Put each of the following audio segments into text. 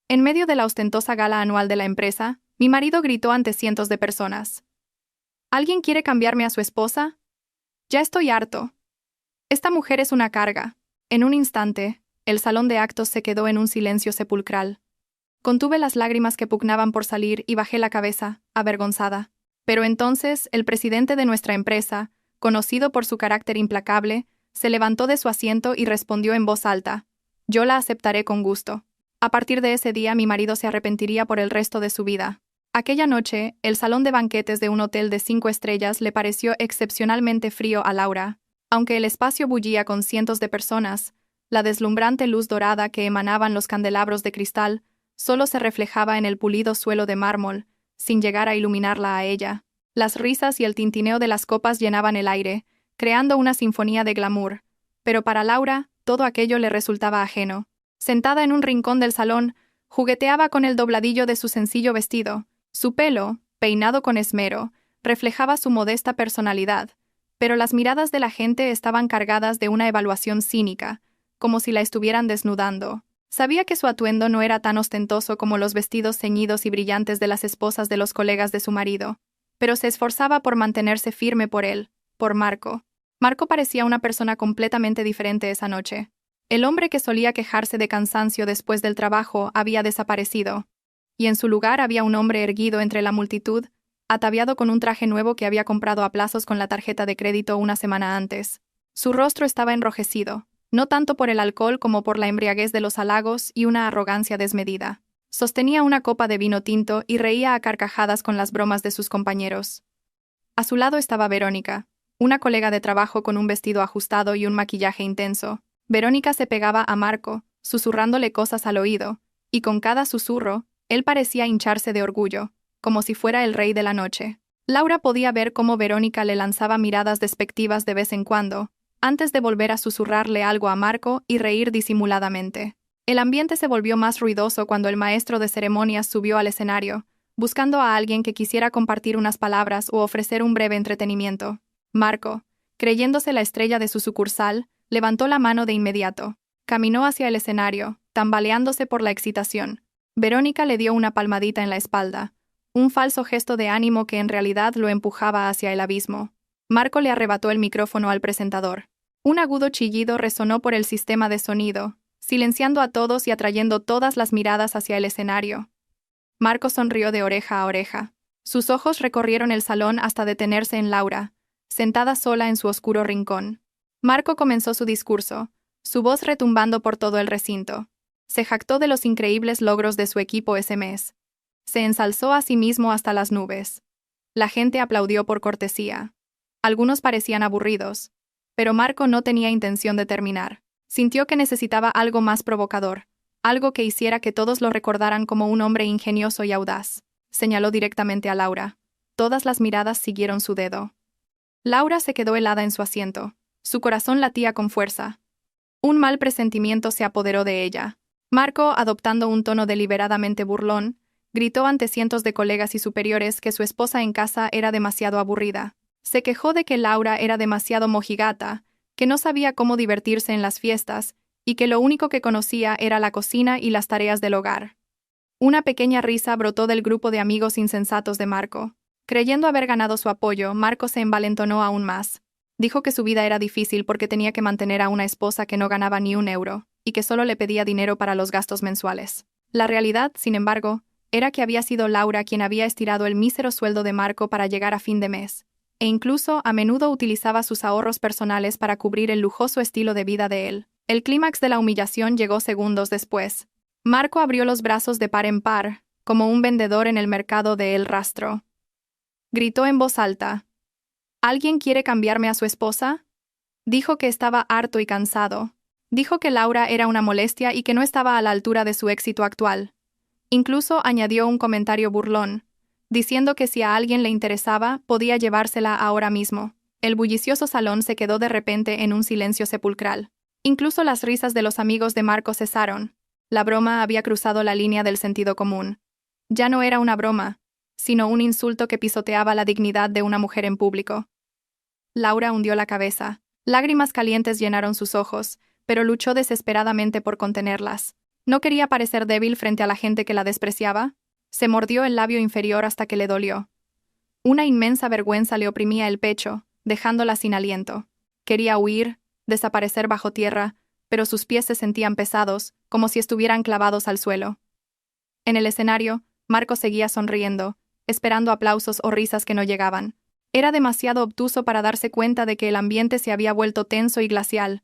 En medio de la ostentosa gala anual de la empresa, mi marido gritó ante cientos de personas. ¿Alguien quiere cambiarme a su esposa? Ya estoy harto. Esta mujer es una carga. En un instante, el salón de actos se quedó en un silencio sepulcral. Contuve las lágrimas que pugnaban por salir y bajé la cabeza, avergonzada. Pero entonces, el presidente de nuestra empresa, conocido por su carácter implacable, se levantó de su asiento y respondió en voz alta: «Yo la aceptaré con gusto». A partir de ese día mi marido se arrepentiría por el resto de su vida. Aquella noche, el salón de banquetes de un hotel de 5 estrellas le pareció excepcionalmente frío a Laura. Aunque el espacio bullía con cientos de personas, la deslumbrante luz dorada que emanaban los candelabros de cristal solo se reflejaba en el pulido suelo de mármol, sin llegar a iluminarla a ella. Las risas y el tintineo de las copas llenaban el aire, creando una sinfonía de glamour, pero para Laura todo aquello le resultaba ajeno. Sentada en un rincón del salón, jugueteaba con el dobladillo de su sencillo vestido. Su pelo, peinado con esmero, reflejaba su modesta personalidad, pero las miradas de la gente estaban cargadas de una evaluación cínica, como si la estuvieran desnudando. Sabía que su atuendo no era tan ostentoso como los vestidos ceñidos y brillantes de las esposas de los colegas de su marido, pero se esforzaba por mantenerse firme por él, por Marco. Marco parecía una persona completamente diferente esa noche. El hombre que solía quejarse de cansancio después del trabajo había desaparecido, y en su lugar había un hombre erguido entre la multitud, ataviado con un traje nuevo que había comprado a plazos con la tarjeta de crédito una semana antes. Su rostro estaba enrojecido, no tanto por el alcohol como por la embriaguez de los halagos y una arrogancia desmedida. Sostenía una copa de vino tinto y reía a carcajadas con las bromas de sus compañeros. A su lado estaba Verónica, una colega de trabajo con un vestido ajustado y un maquillaje intenso. Verónica se pegaba a Marco, susurrándole cosas al oído, y con cada susurro, él parecía hincharse de orgullo, como si fuera el rey de la noche. Laura podía ver cómo Verónica le lanzaba miradas despectivas de vez en cuando, antes de volver a susurrarle algo a Marco y reír disimuladamente. El ambiente se volvió más ruidoso cuando el maestro de ceremonias subió al escenario, buscando a alguien que quisiera compartir unas palabras o ofrecer un breve entretenimiento. Marco, creyéndose la estrella de su sucursal, levantó la mano de inmediato. Caminó hacia el escenario, tambaleándose por la excitación. Verónica le dio una palmadita en la espalda, un falso gesto de ánimo que en realidad lo empujaba hacia el abismo. Marco le arrebató el micrófono al presentador. Un agudo chillido resonó por el sistema de sonido, silenciando a todos y atrayendo todas las miradas hacia el escenario. Marco sonrió de oreja a oreja. Sus ojos recorrieron el salón hasta detenerse en Laura, sentada sola en su oscuro rincón. Marco comenzó su discurso, su voz retumbando por todo el recinto. Se jactó de los increíbles logros de su equipo ese mes. Se ensalzó a sí mismo hasta las nubes. La gente aplaudió por cortesía. Algunos parecían aburridos, pero Marco no tenía intención de terminar. Sintió que necesitaba algo más provocador, algo que hiciera que todos lo recordaran como un hombre ingenioso y audaz. Señaló directamente a Laura. Todas las miradas siguieron su dedo. Laura se quedó helada en su asiento. Su corazón latía con fuerza. Un mal presentimiento se apoderó de ella. Marco, adoptando un tono deliberadamente burlón, gritó ante cientos de colegas y superiores que su esposa en casa era demasiado aburrida. Se quejó de que Laura era demasiado mojigata, que no sabía cómo divertirse en las fiestas, y que lo único que conocía era la cocina y las tareas del hogar. Una pequeña risa brotó del grupo de amigos insensatos de Marco. Creyendo haber ganado su apoyo, Marco se envalentonó aún más. Dijo que su vida era difícil porque tenía que mantener a una esposa que no ganaba ni un euro, y que solo le pedía dinero para los gastos mensuales. La realidad, sin embargo, era que había sido Laura quien había estirado el mísero sueldo de Marco para llegar a fin de mes, e incluso a menudo utilizaba sus ahorros personales para cubrir el lujoso estilo de vida de él. El clímax de la humillación llegó segundos después. Marco abrió los brazos de par en par, como un vendedor en el mercado de El Rastro. Gritó en voz alta: ¿Alguien quiere cambiarme a su esposa? Dijo que estaba harto y cansado. Dijo que Laura era una molestia y que no estaba a la altura de su éxito actual. Incluso añadió un comentario burlón, diciendo que si a alguien le interesaba, podía llevársela ahora mismo. El bullicioso salón se quedó de repente en un silencio sepulcral. Incluso las risas de los amigos de Marco cesaron. La broma había cruzado la línea del sentido común. Ya no era una broma, sino un insulto que pisoteaba la dignidad de una mujer en público. Laura hundió la cabeza. Lágrimas calientes llenaron sus ojos, pero luchó desesperadamente por contenerlas. No quería parecer débil frente a la gente que la despreciaba. Se mordió el labio inferior hasta que le dolió. Una inmensa vergüenza le oprimía el pecho, dejándola sin aliento. Quería huir, desaparecer bajo tierra, pero sus pies se sentían pesados, como si estuvieran clavados al suelo. En el escenario, Marco seguía sonriendo, esperando aplausos o risas que no llegaban. Era demasiado obtuso para darse cuenta de que el ambiente se había vuelto tenso y glacial.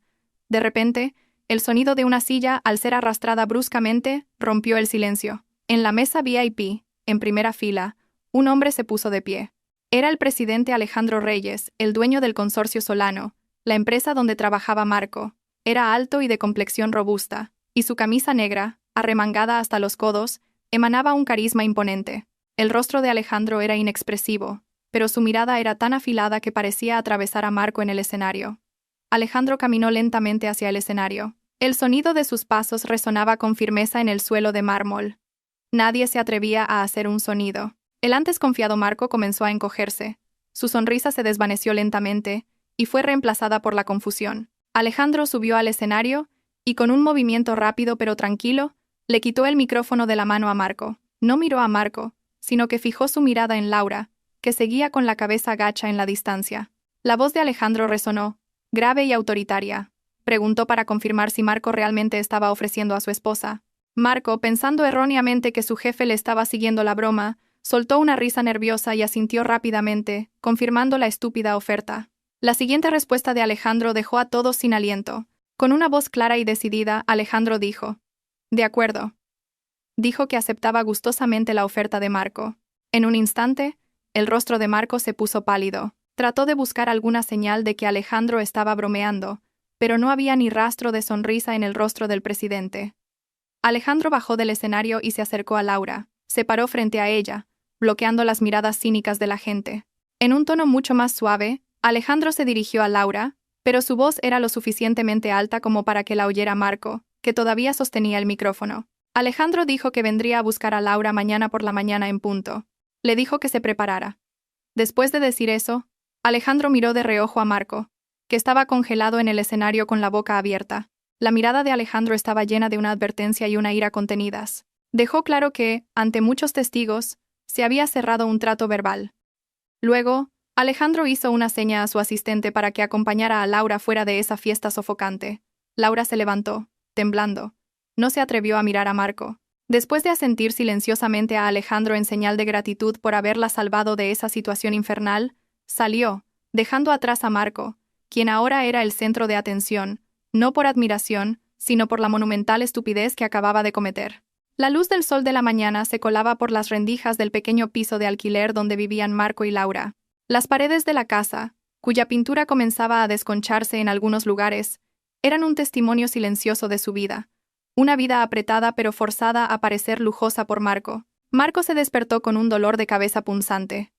De repente, el sonido de una silla, al ser arrastrada bruscamente, rompió el silencio. En la mesa VIP, en primera fila, un hombre se puso de pie. Era el presidente Alejandro Reyes, el dueño del Consorcio Solano, la empresa donde trabajaba Marco. Era alto y de complexión robusta, y su camisa negra, arremangada hasta los codos, emanaba un carisma imponente. El rostro de Alejandro era inexpresivo, pero su mirada era tan afilada que parecía atravesar a Marco en el escenario. Alejandro caminó lentamente hacia el escenario. El sonido de sus pasos resonaba con firmeza en el suelo de mármol. Nadie se atrevía a hacer un sonido. El antes confiado Marco comenzó a encogerse. Su sonrisa se desvaneció lentamente y fue reemplazada por la confusión. Alejandro subió al escenario y, con un movimiento rápido pero tranquilo, le quitó el micrófono de la mano a Marco. No miró a Marco, sino que fijó su mirada en Laura, que seguía con la cabeza gacha en la distancia. La voz de Alejandro resonó, grave y autoritaria. Preguntó para confirmar si Marco realmente estaba ofreciendo a su esposa. Marco, pensando erróneamente que su jefe le estaba siguiendo la broma, soltó una risa nerviosa y asintió rápidamente, confirmando la estúpida oferta. La siguiente respuesta de Alejandro dejó a todos sin aliento. Con una voz clara y decidida, Alejandro dijo: «De acuerdo». Dijo que aceptaba gustosamente la oferta de Marco. En un instante, el rostro de Marco se puso pálido. Trató de buscar alguna señal de que Alejandro estaba bromeando, pero no había ni rastro de sonrisa en el rostro del presidente. Alejandro bajó del escenario y se acercó a Laura. Se paró frente a ella, bloqueando las miradas cínicas de la gente. En un tono mucho más suave, Alejandro se dirigió a Laura, pero su voz era lo suficientemente alta como para que la oyera Marco, que todavía sostenía el micrófono. Alejandro dijo que vendría a buscar a Laura mañana por la mañana en punto. Le dijo que se preparara. Después de decir eso, Alejandro miró de reojo a Marco, que estaba congelado en el escenario con la boca abierta. La mirada de Alejandro estaba llena de una advertencia y una ira contenidas. Dejó claro que, ante muchos testigos, se había cerrado un trato verbal. Luego, Alejandro hizo una seña a su asistente para que acompañara a Laura fuera de esa fiesta sofocante. Laura se levantó, temblando. No se atrevió a mirar a Marco. Después de asentir silenciosamente a Alejandro en señal de gratitud por haberla salvado de esa situación infernal, salió, dejando atrás a Marco, quien ahora era el centro de atención, no por admiración, sino por la monumental estupidez que acababa de cometer. La luz del sol de la mañana se colaba por las rendijas del pequeño piso de alquiler donde vivían Marco y Laura. Las paredes de la casa, cuya pintura comenzaba a desconcharse en algunos lugares, eran un testimonio silencioso de su vida. Una vida apretada pero forzada a parecer lujosa por Marco. Marco se despertó con un dolor de cabeza punzante.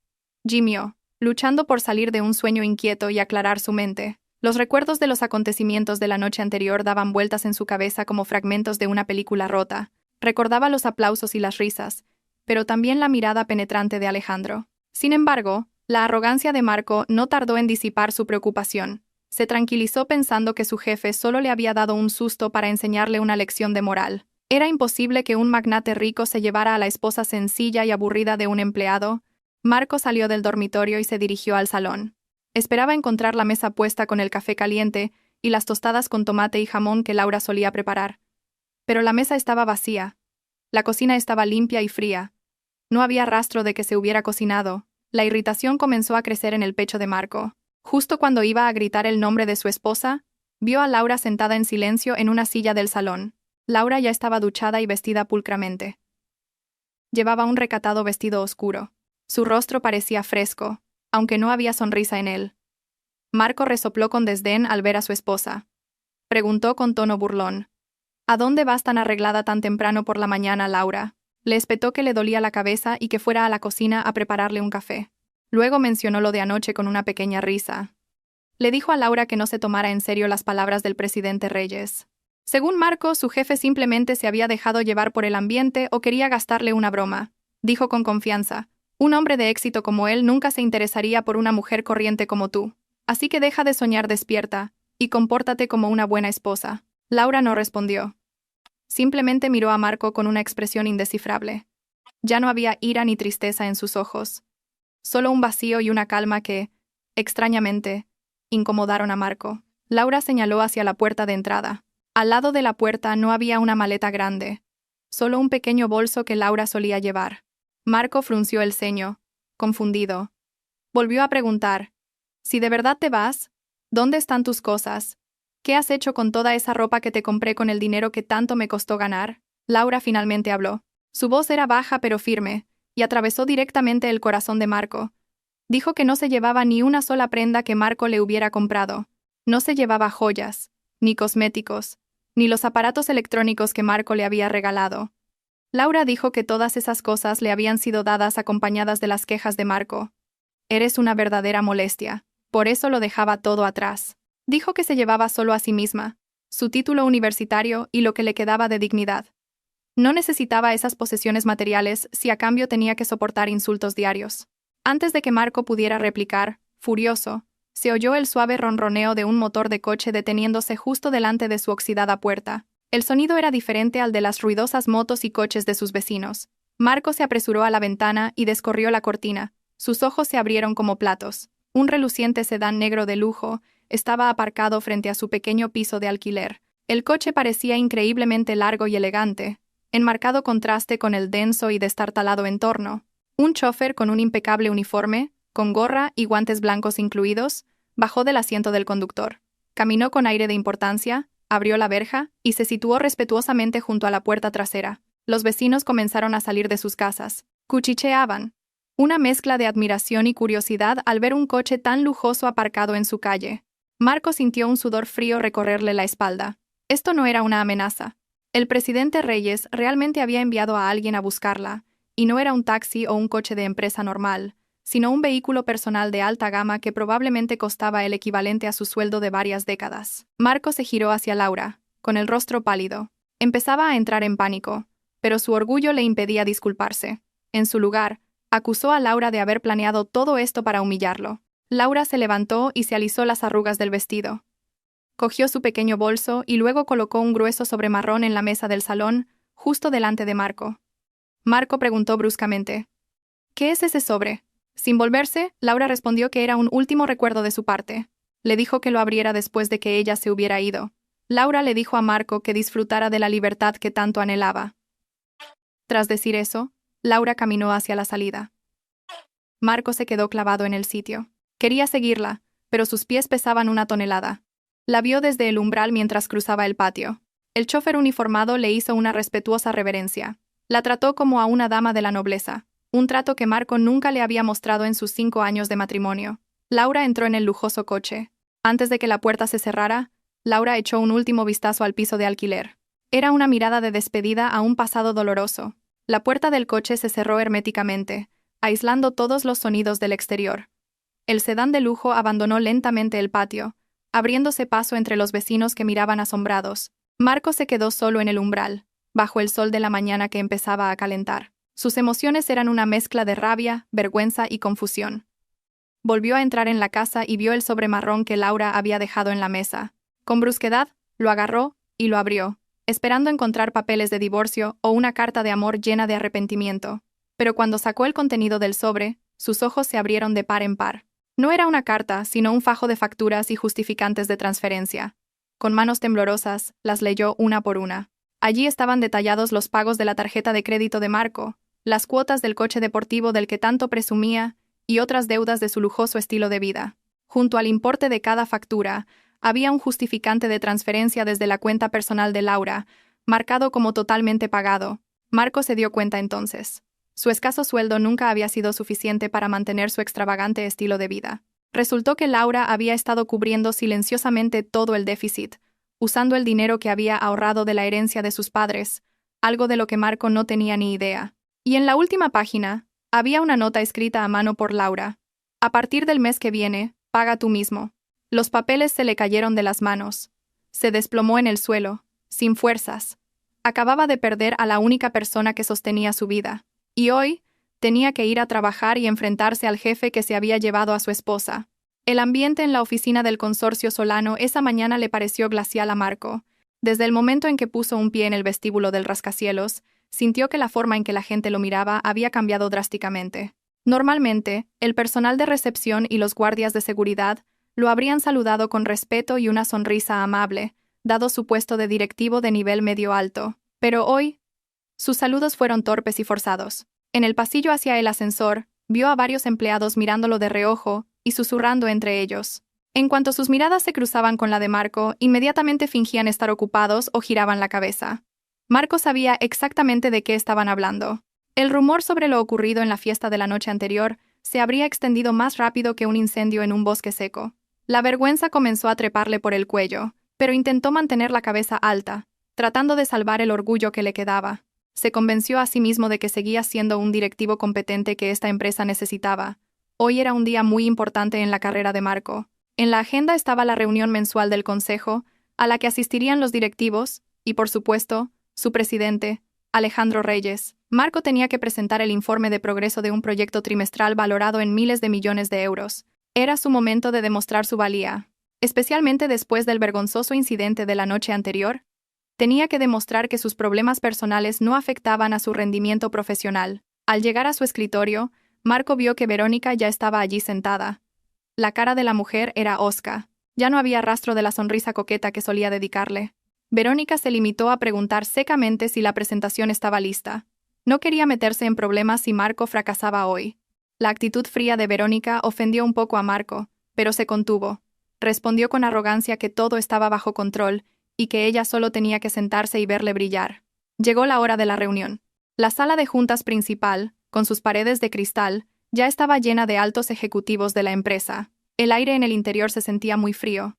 Gimió, luchando por salir de un sueño inquieto y aclarar su mente. Los recuerdos de los acontecimientos de la noche anterior daban vueltas en su cabeza como fragmentos de una película rota. Recordaba los aplausos y las risas, pero también la mirada penetrante de Alejandro. Sin embargo, la arrogancia de Marco no tardó en disipar su preocupación. Se tranquilizó pensando que su jefe solo le había dado un susto para enseñarle una lección de moral. Era imposible que un magnate rico se llevara a la esposa sencilla y aburrida de un empleado. Marco salió del dormitorio y se dirigió al salón. Esperaba encontrar la mesa puesta con el café caliente y las tostadas con tomate y jamón que Laura solía preparar. Pero la mesa estaba vacía. La cocina estaba limpia y fría. No había rastro de que se hubiera cocinado. La irritación comenzó a crecer en el pecho de Marco. Justo cuando iba a gritar el nombre de su esposa, vio a Laura sentada en silencio en una silla del salón. Laura ya estaba duchada y vestida pulcramente. Llevaba un recatado vestido oscuro. Su rostro parecía fresco, aunque no había sonrisa en él. Marco resopló con desdén al ver a su esposa. Preguntó con tono burlón: «¿A dónde vas tan arreglada tan temprano por la mañana, Laura?». Le espetó que le dolía la cabeza y que fuera a la cocina a prepararle un café. Luego mencionó lo de anoche con una pequeña risa. Le dijo a Laura que no se tomara en serio las palabras del presidente Reyes. Según Marco, su jefe simplemente se había dejado llevar por el ambiente o quería gastarle una broma. Dijo con confianza: «Un hombre de éxito como él nunca se interesaría por una mujer corriente como tú. Así que deja de soñar despierta y compórtate como una buena esposa». Laura no respondió. Simplemente miró a Marco con una expresión indescifrable. Ya no había ira ni tristeza en sus ojos. Solo un vacío y una calma que, extrañamente, incomodaron a Marco. Laura señaló hacia la puerta de entrada. Al lado de la puerta no había una maleta grande, solo un pequeño bolso que Laura solía llevar. Marco frunció el ceño, confundido. Volvió a preguntar: «Si de verdad te vas, ¿dónde están tus cosas? ¿Qué has hecho con toda esa ropa que te compré con el dinero que tanto me costó ganar?» Laura finalmente habló. Su voz era baja pero firme, y atravesó directamente el corazón de Marco. Dijo que no se llevaba ni una sola prenda que Marco le hubiera comprado. No se llevaba joyas, ni cosméticos, ni los aparatos electrónicos que Marco le había regalado. Laura dijo que todas esas cosas le habían sido dadas acompañadas de las quejas de Marco. «Eres una verdadera molestia. Por eso lo dejaba todo atrás». Dijo que se llevaba solo a sí misma, su título universitario y lo que le quedaba de dignidad. No necesitaba esas posesiones materiales si a cambio tenía que soportar insultos diarios. Antes de que Marco pudiera replicar, furioso, se oyó el suave ronroneo de un motor de coche deteniéndose justo delante de su oxidada puerta. El sonido era diferente al de las ruidosas motos y coches de sus vecinos. Marco se apresuró a la ventana y descorrió la cortina. Sus ojos se abrieron como platos. Un reluciente sedán negro de lujo estaba aparcado frente a su pequeño piso de alquiler. El coche parecía increíblemente largo y elegante, en marcado contraste con el denso y destartalado entorno. Un chófer con un impecable uniforme, con gorra y guantes blancos incluidos, bajó del asiento del conductor. Caminó con aire de importancia, abrió la verja y se situó respetuosamente junto a la puerta trasera. Los vecinos comenzaron a salir de sus casas. Cuchicheaban. Una mezcla de admiración y curiosidad al ver un coche tan lujoso aparcado en su calle. Marco sintió un sudor frío recorrerle la espalda. Esto no era una amenaza. El presidente Reyes realmente había enviado a alguien a buscarla, y no era un taxi o un coche de empresa normal, sino un vehículo personal de alta gama que probablemente costaba el equivalente a su sueldo de varias décadas. Marco se giró hacia Laura, con el rostro pálido. Empezaba a entrar en pánico, pero su orgullo le impedía disculparse. En su lugar, acusó a Laura de haber planeado todo esto para humillarlo. Laura se levantó y se alisó las arrugas del vestido. Cogió su pequeño bolso y luego colocó un grueso sobre marrón en la mesa del salón, justo delante de Marco. Marco preguntó bruscamente: «¿Qué es ese sobre?». Sin volverse, Laura respondió que era un último recuerdo de su parte. Le dijo que lo abriera después de que ella se hubiera ido. Laura le dijo a Marco que disfrutara de la libertad que tanto anhelaba. Tras decir eso, Laura caminó hacia la salida. Marco se quedó clavado en el sitio. Quería seguirla, pero sus pies pesaban 1 tonelada. La vio desde el umbral mientras cruzaba el patio. El chófer uniformado le hizo una respetuosa reverencia. La trató como a una dama de la nobleza, un trato que Marco nunca le había mostrado en sus 5 años de matrimonio. Laura entró en el lujoso coche. Antes de que la puerta se cerrara, Laura echó un último vistazo al piso de alquiler. Era una mirada de despedida a un pasado doloroso. La puerta del coche se cerró herméticamente, aislando todos los sonidos del exterior. El sedán de lujo abandonó lentamente el patio, abriéndose paso entre los vecinos que miraban asombrados. Marco se quedó solo en el umbral, bajo el sol de la mañana que empezaba a calentar. Sus emociones eran una mezcla de rabia, vergüenza y confusión. Volvió a entrar en la casa y vio el sobre marrón que Laura había dejado en la mesa. Con brusquedad, lo agarró y lo abrió, esperando encontrar papeles de divorcio o una carta de amor llena de arrepentimiento. Pero cuando sacó el contenido del sobre, sus ojos se abrieron de par en par. No era una carta, sino un fajo de facturas y justificantes de transferencia. Con manos temblorosas, las leyó una por una. Allí estaban detallados los pagos de la tarjeta de crédito de Marco, las cuotas del coche deportivo del que tanto presumía y otras deudas de su lujoso estilo de vida. Junto al importe de cada factura, había un justificante de transferencia desde la cuenta personal de Laura, marcado como totalmente pagado. Marco se dio cuenta entonces. Su escaso sueldo nunca había sido suficiente para mantener su extravagante estilo de vida. Resultó que Laura había estado cubriendo silenciosamente todo el déficit, usando el dinero que había ahorrado de la herencia de sus padres, algo de lo que Marco no tenía ni idea. Y en la última página, había una nota escrita a mano por Laura. «A partir del mes que viene, paga tú mismo». Los papeles se le cayeron de las manos. Se desplomó en el suelo, sin fuerzas. Acababa de perder a la única persona que sostenía su vida. Y hoy, tenía que ir a trabajar y enfrentarse al jefe que se había llevado a su esposa. El ambiente en la oficina del consorcio Solano esa mañana le pareció glacial a Marco. Desde el momento en que puso un pie en el vestíbulo del rascacielos, sintió que la forma en que la gente lo miraba había cambiado drásticamente. Normalmente, el personal de recepción y los guardias de seguridad lo habrían saludado con respeto y una sonrisa amable, dado su puesto de directivo de nivel medio-alto. Pero hoy, sus saludos fueron torpes y forzados. En el pasillo hacia el ascensor, vio a varios empleados mirándolo de reojo y susurrando entre ellos. En cuanto sus miradas se cruzaban con la de Marco, inmediatamente fingían estar ocupados o giraban la cabeza. Marco sabía exactamente de qué estaban hablando. El rumor sobre lo ocurrido en la fiesta de la noche anterior se habría extendido más rápido que un incendio en un bosque seco. La vergüenza comenzó a treparle por el cuello, pero intentó mantener la cabeza alta, tratando de salvar el orgullo que le quedaba. Se convenció a sí mismo de que seguía siendo un directivo competente que esta empresa necesitaba. Hoy era un día muy importante en la carrera de Marco. En la agenda estaba la reunión mensual del consejo, a la que asistirían los directivos, y por supuesto, su presidente, Alejandro Reyes. Marco tenía que presentar el informe de progreso de un proyecto trimestral valorado en miles de millones de euros. Era su momento de demostrar su valía. Especialmente después del vergonzoso incidente de la noche anterior, tenía que demostrar que sus problemas personales no afectaban a su rendimiento profesional. Al llegar a su escritorio, Marco vio que Verónica ya estaba allí sentada. La cara de la mujer era hosca. Ya no había rastro de la sonrisa coqueta que solía dedicarle. Verónica se limitó a preguntar secamente si la presentación estaba lista. No quería meterse en problemas si Marco fracasaba hoy. La actitud fría de Verónica ofendió un poco a Marco, pero se contuvo. Respondió con arrogancia que todo estaba bajo control y que ella solo tenía que sentarse y verle brillar. Llegó la hora de la reunión. La sala de juntas principal, con sus paredes de cristal, ya estaba llena de altos ejecutivos de la empresa. El aire en el interior se sentía muy frío,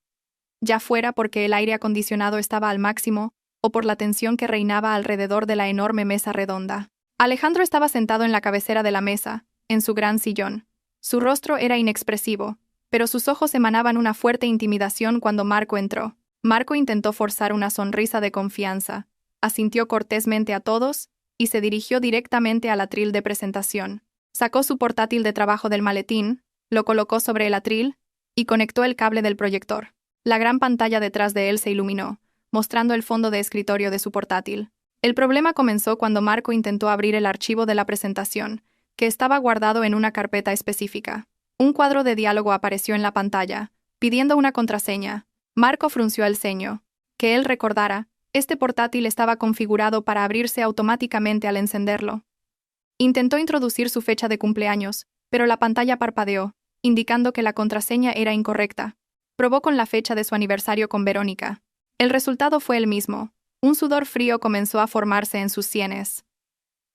ya fuera porque el aire acondicionado estaba al máximo o por la tensión que reinaba alrededor de la enorme mesa redonda. Alejandro estaba sentado en la cabecera de la mesa, en su gran sillón. Su rostro era inexpresivo, pero sus ojos emanaban una fuerte intimidación cuando Marco entró. Marco intentó forzar una sonrisa de confianza, asintió cortésmente a todos y se dirigió directamente al atril de presentación. Sacó su portátil de trabajo del maletín, lo colocó sobre el atril y conectó el cable del proyector. La gran pantalla detrás de él se iluminó, mostrando el fondo de escritorio de su portátil. El problema comenzó cuando Marco intentó abrir el archivo de la presentación, que estaba guardado en una carpeta específica. Un cuadro de diálogo apareció en la pantalla, pidiendo una contraseña. Marco frunció el ceño. Que él recordara, este portátil estaba configurado para abrirse automáticamente al encenderlo. Intentó introducir su fecha de cumpleaños, pero la pantalla parpadeó, indicando que la contraseña era incorrecta. Probó con la fecha de su aniversario con Verónica. El resultado fue el mismo. Un sudor frío comenzó a formarse en sus sienes.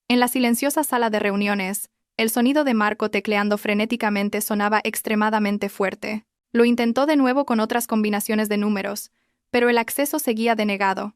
En la silenciosa sala de reuniones, el sonido de Marco tecleando frenéticamente sonaba extremadamente fuerte. Lo intentó de nuevo con otras combinaciones de números, pero el acceso seguía denegado.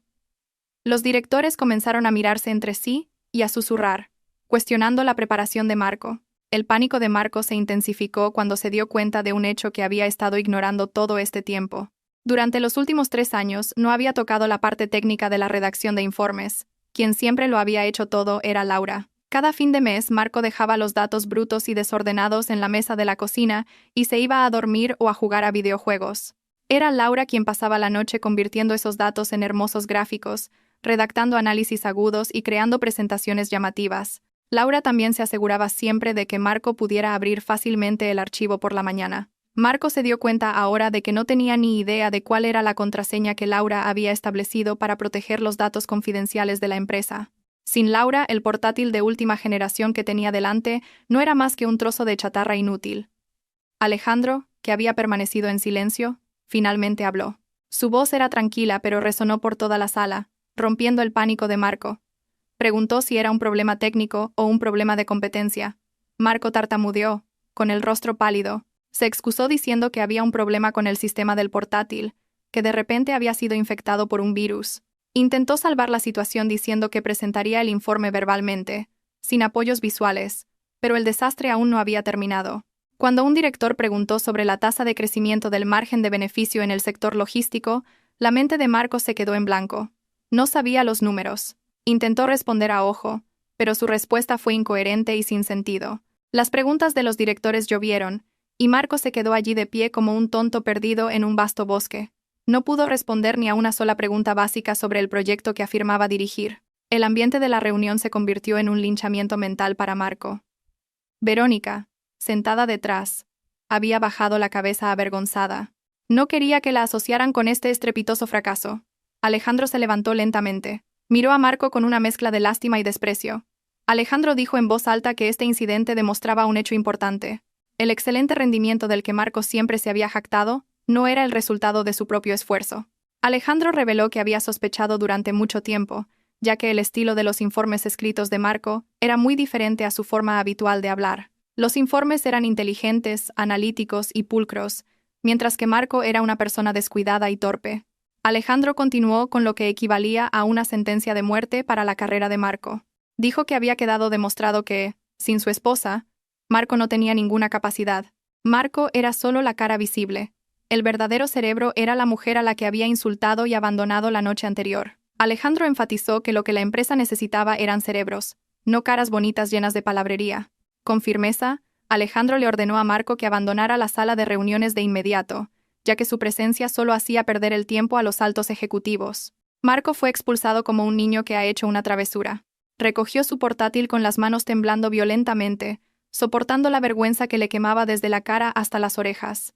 Los directores comenzaron a mirarse entre sí y a susurrar, cuestionando la preparación de Marco. El pánico de Marco se intensificó cuando se dio cuenta de un hecho que había estado ignorando todo este tiempo. Durante los últimos 3 años no había tocado la parte técnica de la redacción de informes. Quien siempre lo había hecho todo era Laura. Cada fin de mes Marco dejaba los datos brutos y desordenados en la mesa de la cocina y se iba a dormir o a jugar a videojuegos. Era Laura quien pasaba la noche convirtiendo esos datos en hermosos gráficos, redactando análisis agudos y creando presentaciones llamativas. Laura también se aseguraba siempre de que Marco pudiera abrir fácilmente el archivo por la mañana. Marco se dio cuenta ahora de que no tenía ni idea de cuál era la contraseña que Laura había establecido para proteger los datos confidenciales de la empresa. Sin Laura, el portátil de última generación que tenía delante no era más que un trozo de chatarra inútil. Alejandro, que había permanecido en silencio, finalmente habló. Su voz era tranquila pero resonó por toda la sala, rompiendo el pánico de Marco. Preguntó si era un problema técnico o un problema de competencia. Marco tartamudeó, con el rostro pálido. Se excusó diciendo que había un problema con el sistema del portátil, que de repente había sido infectado por un virus. Intentó salvar la situación diciendo que presentaría el informe verbalmente, sin apoyos visuales, pero el desastre aún no había terminado. Cuando un director preguntó sobre la tasa de crecimiento del margen de beneficio en el sector logístico, la mente de Marco se quedó en blanco. No sabía los números. Intentó responder a ojo, pero su respuesta fue incoherente y sin sentido. Las preguntas de los directores llovieron, y Marco se quedó allí de pie como un tonto perdido en un vasto bosque. No pudo responder ni a una sola pregunta básica sobre el proyecto que afirmaba dirigir. El ambiente de la reunión se convirtió en un linchamiento mental para Marco. Verónica, sentada detrás, había bajado la cabeza avergonzada. No quería que la asociaran con este estrepitoso fracaso. Alejandro se levantó lentamente. Miró a Marco con una mezcla de lástima y desprecio. Alejandro dijo en voz alta que este incidente demostraba un hecho importante. El excelente rendimiento del que Marco siempre se había jactado no era el resultado de su propio esfuerzo. Alejandro reveló que había sospechado durante mucho tiempo, ya que el estilo de los informes escritos de Marco era muy diferente a su forma habitual de hablar. Los informes eran inteligentes, analíticos y pulcros, mientras que Marco era una persona descuidada y torpe. Alejandro continuó con lo que equivalía a una sentencia de muerte para la carrera de Marco. Dijo que había quedado demostrado que, sin su esposa, Marco no tenía ninguna capacidad. Marco era solo la cara visible. El verdadero cerebro era la mujer a la que había insultado y abandonado la noche anterior. Alejandro enfatizó que lo que la empresa necesitaba eran cerebros, no caras bonitas llenas de palabrería. Con firmeza, Alejandro le ordenó a Marco que abandonara la sala de reuniones de inmediato, ya que su presencia solo hacía perder el tiempo a los altos ejecutivos. Marco fue expulsado como un niño que ha hecho una travesura. Recogió su portátil con las manos temblando violentamente, soportando la vergüenza que le quemaba desde la cara hasta las orejas.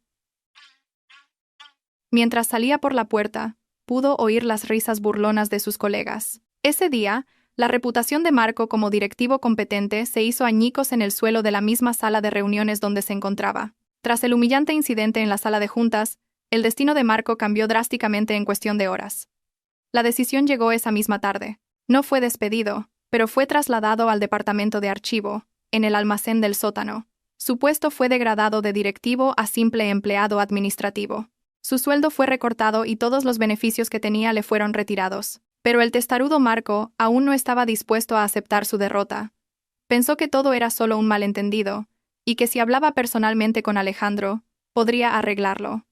Mientras salía por la puerta, pudo oír las risas burlonas de sus colegas. Ese día, la reputación de Marco como directivo competente se hizo añicos en el suelo de la misma sala de reuniones donde se encontraba. Tras el humillante incidente en la sala de juntas, el destino de Marco cambió drásticamente en cuestión de horas. La decisión llegó esa misma tarde. No fue despedido, pero fue trasladado al departamento de archivo, en el almacén del sótano. Su puesto fue degradado de directivo a simple empleado administrativo. Su sueldo fue recortado y todos los beneficios que tenía le fueron retirados. Pero el testarudo Marco aún no estaba dispuesto a aceptar su derrota. Pensó que todo era solo un malentendido, y que si hablaba personalmente con Alejandro, podría arreglarlo.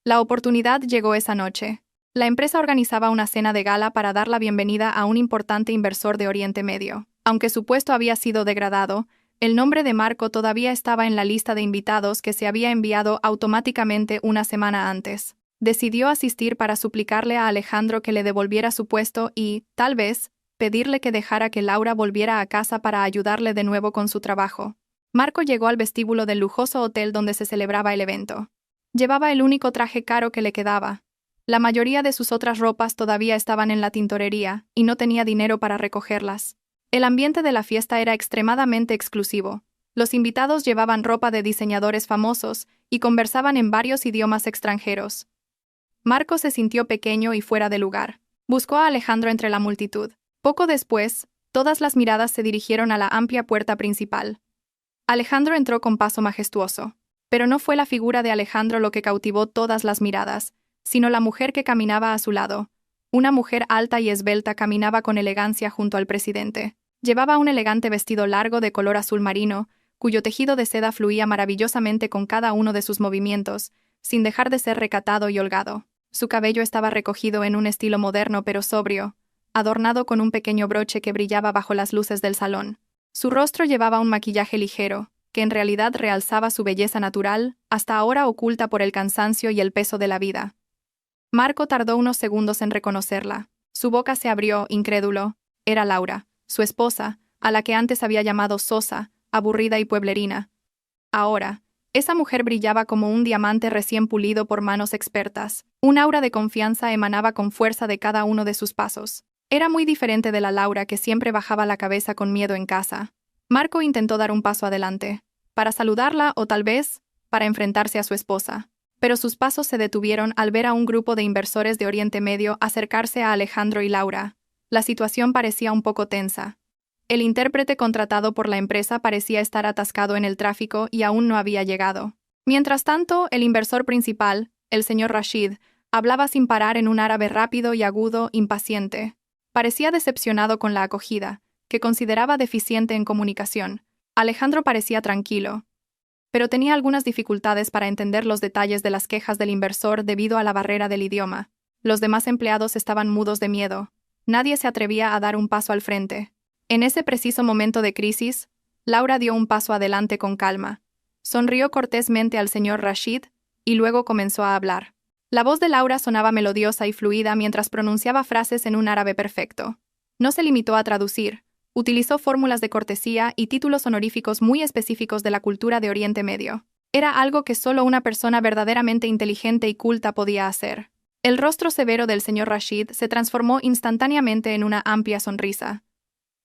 La oportunidad llegó esa noche. La empresa organizaba una cena de gala para dar la bienvenida a un importante inversor de Oriente Medio. Aunque su puesto había sido degradado, el nombre de Marco todavía estaba en la lista de invitados que se había enviado automáticamente una semana antes. Decidió asistir para suplicarle a Alejandro que le devolviera su puesto y, tal vez, pedirle que dejara que Laura volviera a casa para ayudarle de nuevo con su trabajo. Marco llegó al vestíbulo del lujoso hotel donde se celebraba el evento. Llevaba el único traje caro que le quedaba. La mayoría de sus otras ropas todavía estaban en la tintorería y no tenía dinero para recogerlas. El ambiente de la fiesta era extremadamente exclusivo. Los invitados llevaban ropa de diseñadores famosos y conversaban en varios idiomas extranjeros. Marco se sintió pequeño y fuera de lugar. Buscó a Alejandro entre la multitud. Poco después, todas las miradas se dirigieron a la amplia puerta principal. Alejandro entró con paso majestuoso. Pero no fue la figura de Alejandro lo que cautivó todas las miradas, sino la mujer que caminaba a su lado. Una mujer alta y esbelta caminaba con elegancia junto al presidente. Llevaba un elegante vestido largo de color azul marino, cuyo tejido de seda fluía maravillosamente con cada uno de sus movimientos, sin dejar de ser recatado y holgado. Su cabello estaba recogido en un estilo moderno pero sobrio, adornado con un pequeño broche que brillaba bajo las luces del salón. Su rostro llevaba un maquillaje ligero, que en realidad realzaba su belleza natural, hasta ahora oculta por el cansancio y el peso de la vida. Marco tardó unos segundos en reconocerla. Su boca se abrió, incrédulo. Era Laura, su esposa, a la que antes había llamado sosa, aburrida y pueblerina. Ahora, esa mujer brillaba como un diamante recién pulido por manos expertas. Un aura de confianza emanaba con fuerza de cada uno de sus pasos. Era muy diferente de la Laura que siempre bajaba la cabeza con miedo en casa. Marco intentó dar un paso adelante, para saludarla o tal vez, para enfrentarse a su esposa. Pero sus pasos se detuvieron al ver a un grupo de inversores de Oriente Medio acercarse a Alejandro y Laura. La situación parecía un poco tensa. El intérprete contratado por la empresa parecía estar atascado en el tráfico y aún no había llegado. Mientras tanto, el inversor principal, el señor Rashid, hablaba sin parar en un árabe rápido y agudo, impaciente. Parecía decepcionado con la acogida, que consideraba deficiente en comunicación. Alejandro parecía tranquilo, pero tenía algunas dificultades para entender los detalles de las quejas del inversor debido a la barrera del idioma. Los demás empleados estaban mudos de miedo. Nadie se atrevía a dar un paso al frente. En ese preciso momento de crisis, Laura dio un paso adelante con calma. Sonrió cortésmente al señor Rashid y luego comenzó a hablar. La voz de Laura sonaba melodiosa y fluida mientras pronunciaba frases en un árabe perfecto. No se limitó a traducir, utilizó fórmulas de cortesía y títulos honoríficos muy específicos de la cultura de Oriente Medio. Era algo que solo una persona verdaderamente inteligente y culta podía hacer. El rostro severo del señor Rashid se transformó instantáneamente en una amplia sonrisa.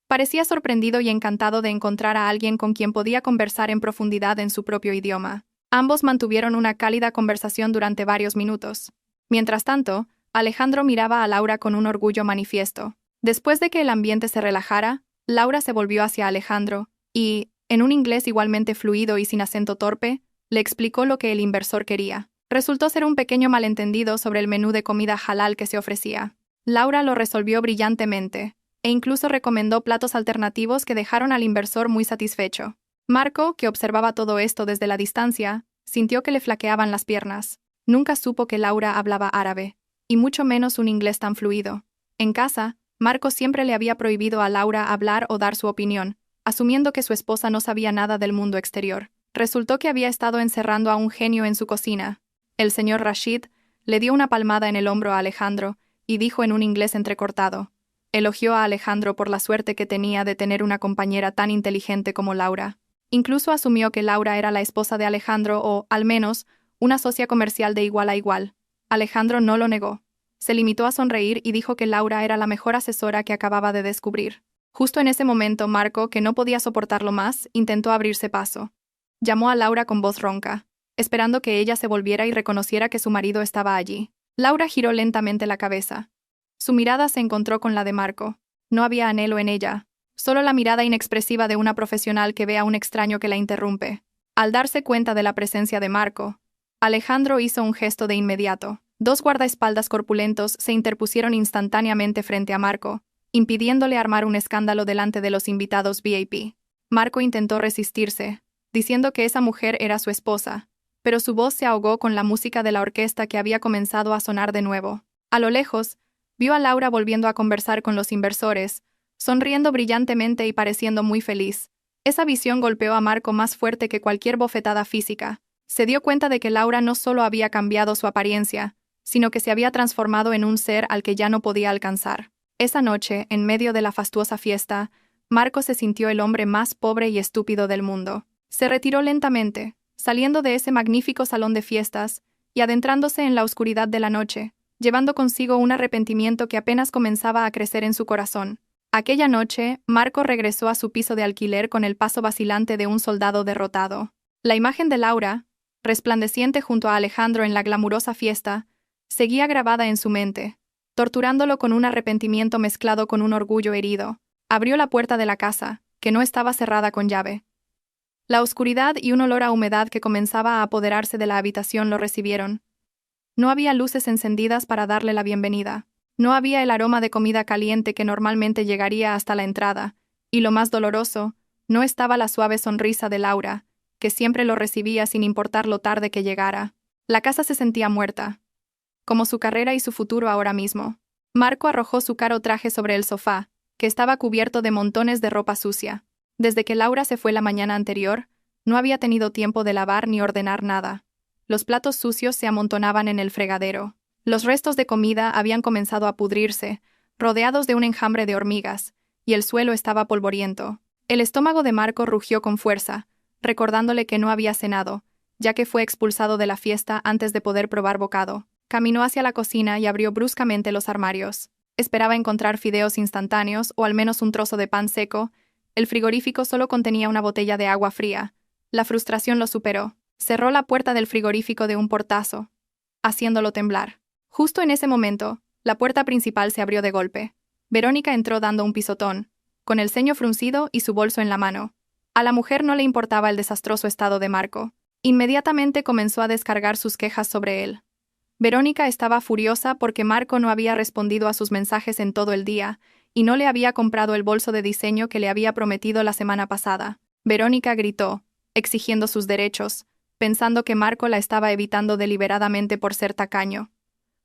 Parecía sorprendido y encantado de encontrar a alguien con quien podía conversar en profundidad en su propio idioma. Ambos mantuvieron una cálida conversación durante varios minutos. Mientras tanto, Alejandro miraba a Laura con un orgullo manifiesto. Después de que el ambiente se relajara, Laura se volvió hacia Alejandro y, en un inglés igualmente fluido y sin acento torpe, le explicó lo que el inversor quería. Resultó ser un pequeño malentendido sobre el menú de comida halal que se ofrecía. Laura lo resolvió brillantemente, e incluso recomendó platos alternativos que dejaron al inversor muy satisfecho. Marco, que observaba todo esto desde la distancia, sintió que le flaqueaban las piernas. Nunca supo que Laura hablaba árabe, y mucho menos un inglés tan fluido. En casa, Marco siempre le había prohibido a Laura hablar o dar su opinión, asumiendo que su esposa no sabía nada del mundo exterior. Resultó que había estado encerrando a un genio en su cocina. El señor Rashid le dio una palmada en el hombro a Alejandro y dijo en un inglés entrecortado. Elogió a Alejandro por la suerte que tenía de tener una compañera tan inteligente como Laura. Incluso asumió que Laura era la esposa de Alejandro o, al menos, una socia comercial de igual a igual. Alejandro no lo negó. Se limitó a sonreír y dijo que Laura era la mejor asesora que acababa de descubrir. Justo en ese momento, Marco, que no podía soportarlo más, intentó abrirse paso. Llamó a Laura con voz ronca, esperando que ella se volviera y reconociera que su marido estaba allí. Laura giró lentamente la cabeza. Su mirada se encontró con la de Marco. No había anhelo en ella, solo la mirada inexpresiva de una profesional que ve a un extraño que la interrumpe. Al darse cuenta de la presencia de Marco, Alejandro hizo un gesto de inmediato. Dos guardaespaldas corpulentos se interpusieron instantáneamente frente a Marco, impidiéndole armar un escándalo delante de los invitados VIP. Marco intentó resistirse, diciendo que esa mujer era su esposa, pero su voz se ahogó con la música de la orquesta que había comenzado a sonar de nuevo. A lo lejos, vio a Laura volviendo a conversar con los inversores, sonriendo brillantemente y pareciendo muy feliz. Esa visión golpeó a Marco más fuerte que cualquier bofetada física. Se dio cuenta de que Laura no solo había cambiado su apariencia, sino que se había transformado en un ser al que ya no podía alcanzar. Esa noche, en medio de la fastuosa fiesta, Marco se sintió el hombre más pobre y estúpido del mundo. Se retiró lentamente, saliendo de ese magnífico salón de fiestas y adentrándose en la oscuridad de la noche, llevando consigo un arrepentimiento que apenas comenzaba a crecer en su corazón. Aquella noche, Marco regresó a su piso de alquiler con el paso vacilante de un soldado derrotado. La imagen de Laura, resplandeciente junto a Alejandro en la glamurosa fiesta, seguía grabada en su mente, torturándolo con un arrepentimiento mezclado con un orgullo herido. Abrió la puerta de la casa, que no estaba cerrada con llave. La oscuridad y un olor a humedad que comenzaba a apoderarse de la habitación lo recibieron. No había luces encendidas para darle la bienvenida. No había el aroma de comida caliente que normalmente llegaría hasta la entrada, y lo más doloroso, no estaba la suave sonrisa de Laura, que siempre lo recibía sin importar lo tarde que llegara. La casa se sentía muerta, como su carrera y su futuro ahora mismo. Marco arrojó su caro traje sobre el sofá, que estaba cubierto de montones de ropa sucia. Desde que Laura se fue la mañana anterior, no había tenido tiempo de lavar ni ordenar nada. Los platos sucios se amontonaban en el fregadero. Los restos de comida habían comenzado a pudrirse, rodeados de un enjambre de hormigas, y el suelo estaba polvoriento. El estómago de Marco rugió con fuerza, recordándole que no había cenado, ya que fue expulsado de la fiesta antes de poder probar bocado. Caminó hacia la cocina y abrió bruscamente los armarios. Esperaba encontrar fideos instantáneos o al menos un trozo de pan seco. El frigorífico solo contenía una botella de agua fría. La frustración lo superó. Cerró la puerta del frigorífico de un portazo, haciéndolo temblar. Justo en ese momento, la puerta principal se abrió de golpe. Verónica entró dando un pisotón, con el ceño fruncido y su bolso en la mano. A la mujer no le importaba el desastroso estado de Marco. Inmediatamente comenzó a descargar sus quejas sobre él. Verónica estaba furiosa porque Marco no había respondido a sus mensajes en todo el día y no le había comprado el bolso de diseño que le había prometido la semana pasada. Verónica gritó, exigiendo sus derechos, pensando que Marco la estaba evitando deliberadamente por ser tacaño.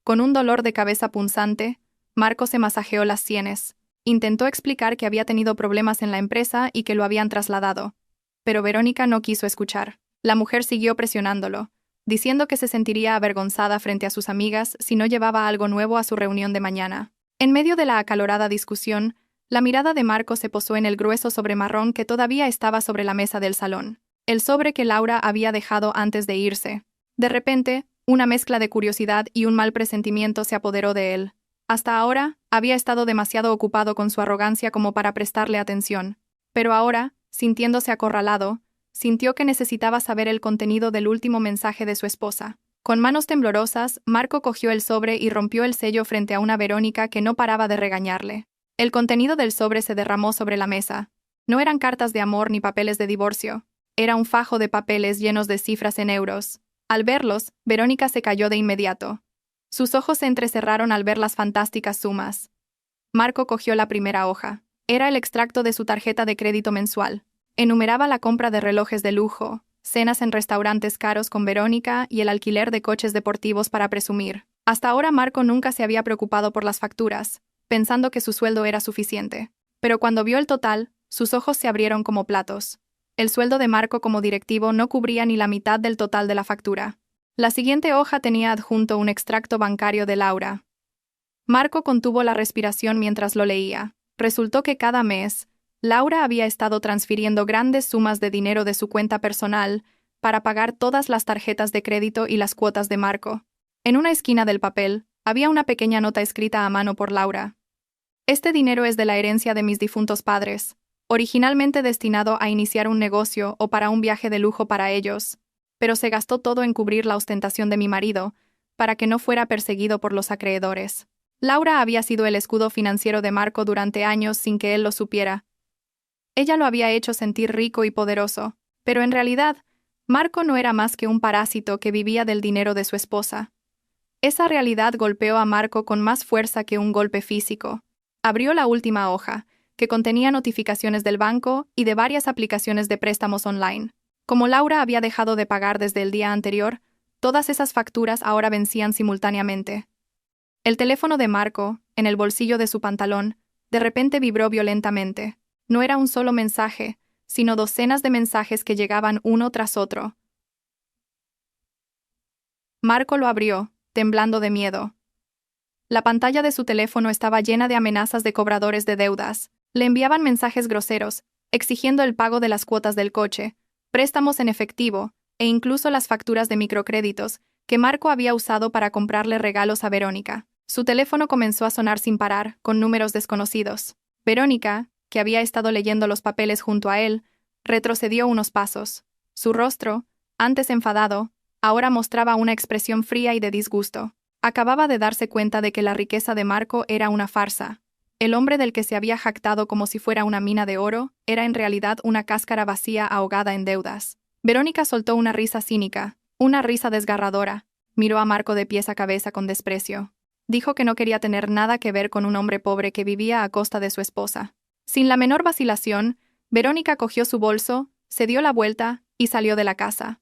Con un dolor de cabeza punzante, Marco se masajeó las sienes. Intentó explicar que había tenido problemas en la empresa y que lo habían trasladado. Pero Verónica no quiso escuchar. La mujer siguió presionándolo, diciendo que se sentiría avergonzada frente a sus amigas si no llevaba algo nuevo a su reunión de mañana. En medio de la acalorada discusión, la mirada de Marco se posó en el grueso sobre marrón que todavía estaba sobre la mesa del salón, el sobre que Laura había dejado antes de irse. De repente, una mezcla de curiosidad y un mal presentimiento se apoderó de él. Hasta ahora, había estado demasiado ocupado con su arrogancia como para prestarle atención. Pero ahora, sintiéndose acorralado, sintió que necesitaba saber el contenido del último mensaje de su esposa. Con manos temblorosas, Marco cogió el sobre y rompió el sello frente a una Verónica que no paraba de regañarle. El contenido del sobre se derramó sobre la mesa. No eran cartas de amor ni papeles de divorcio. Era un fajo de papeles llenos de cifras en euros. Al verlos, Verónica se cayó de inmediato. Sus ojos se entrecerraron al ver las fantásticas sumas. Marco cogió la primera hoja. Era el extracto de su tarjeta de crédito mensual. Enumeraba la compra de relojes de lujo, cenas en restaurantes caros con Verónica y el alquiler de coches deportivos para presumir. Hasta ahora Marco nunca se había preocupado por las facturas, pensando que su sueldo era suficiente. Pero cuando vio el total, sus ojos se abrieron como platos. El sueldo de Marco como directivo no cubría ni la mitad del total de la factura. La siguiente hoja tenía adjunto un extracto bancario de Laura. Marco contuvo la respiración mientras lo leía. Resultó que cada mes, Laura había estado transfiriendo grandes sumas de dinero de su cuenta personal para pagar todas las tarjetas de crédito y las cuotas de Marco. En una esquina del papel, había una pequeña nota escrita a mano por Laura. Este dinero es de la herencia de mis difuntos padres, originalmente destinado a iniciar un negocio o para un viaje de lujo para ellos, pero se gastó todo en cubrir la ostentación de mi marido, para que no fuera perseguido por los acreedores. Laura había sido el escudo financiero de Marco durante años sin que él lo supiera. Ella lo había hecho sentir rico y poderoso, pero en realidad, Marco no era más que un parásito que vivía del dinero de su esposa. Esa realidad golpeó a Marco con más fuerza que un golpe físico. Abrió la última hoja, que contenía notificaciones del banco y de varias aplicaciones de préstamos online. Como Laura había dejado de pagar desde el día anterior, todas esas facturas ahora vencían simultáneamente. El teléfono de Marco, en el bolsillo de su pantalón, de repente vibró violentamente. No era un solo mensaje, sino docenas de mensajes que llegaban uno tras otro. Marco lo abrió, temblando de miedo. La pantalla de su teléfono estaba llena de amenazas de cobradores de deudas. Le enviaban mensajes groseros, exigiendo el pago de las cuotas del coche, préstamos en efectivo, e incluso las facturas de microcréditos, que Marco había usado para comprarle regalos a Verónica. Su teléfono comenzó a sonar sin parar, con números desconocidos. Verónica, que había estado leyendo los papeles junto a él, retrocedió unos pasos. Su rostro, antes enfadado, ahora mostraba una expresión fría y de disgusto. Acababa de darse cuenta de que la riqueza de Marco era una farsa. El hombre del que se había jactado como si fuera una mina de oro, era en realidad una cáscara vacía ahogada en deudas. Verónica soltó una risa cínica, una risa desgarradora. Miró a Marco de pies a cabeza con desprecio. Dijo que no quería tener nada que ver con un hombre pobre que vivía a costa de su esposa. Sin la menor vacilación, Verónica cogió su bolso, se dio la vuelta y salió de la casa.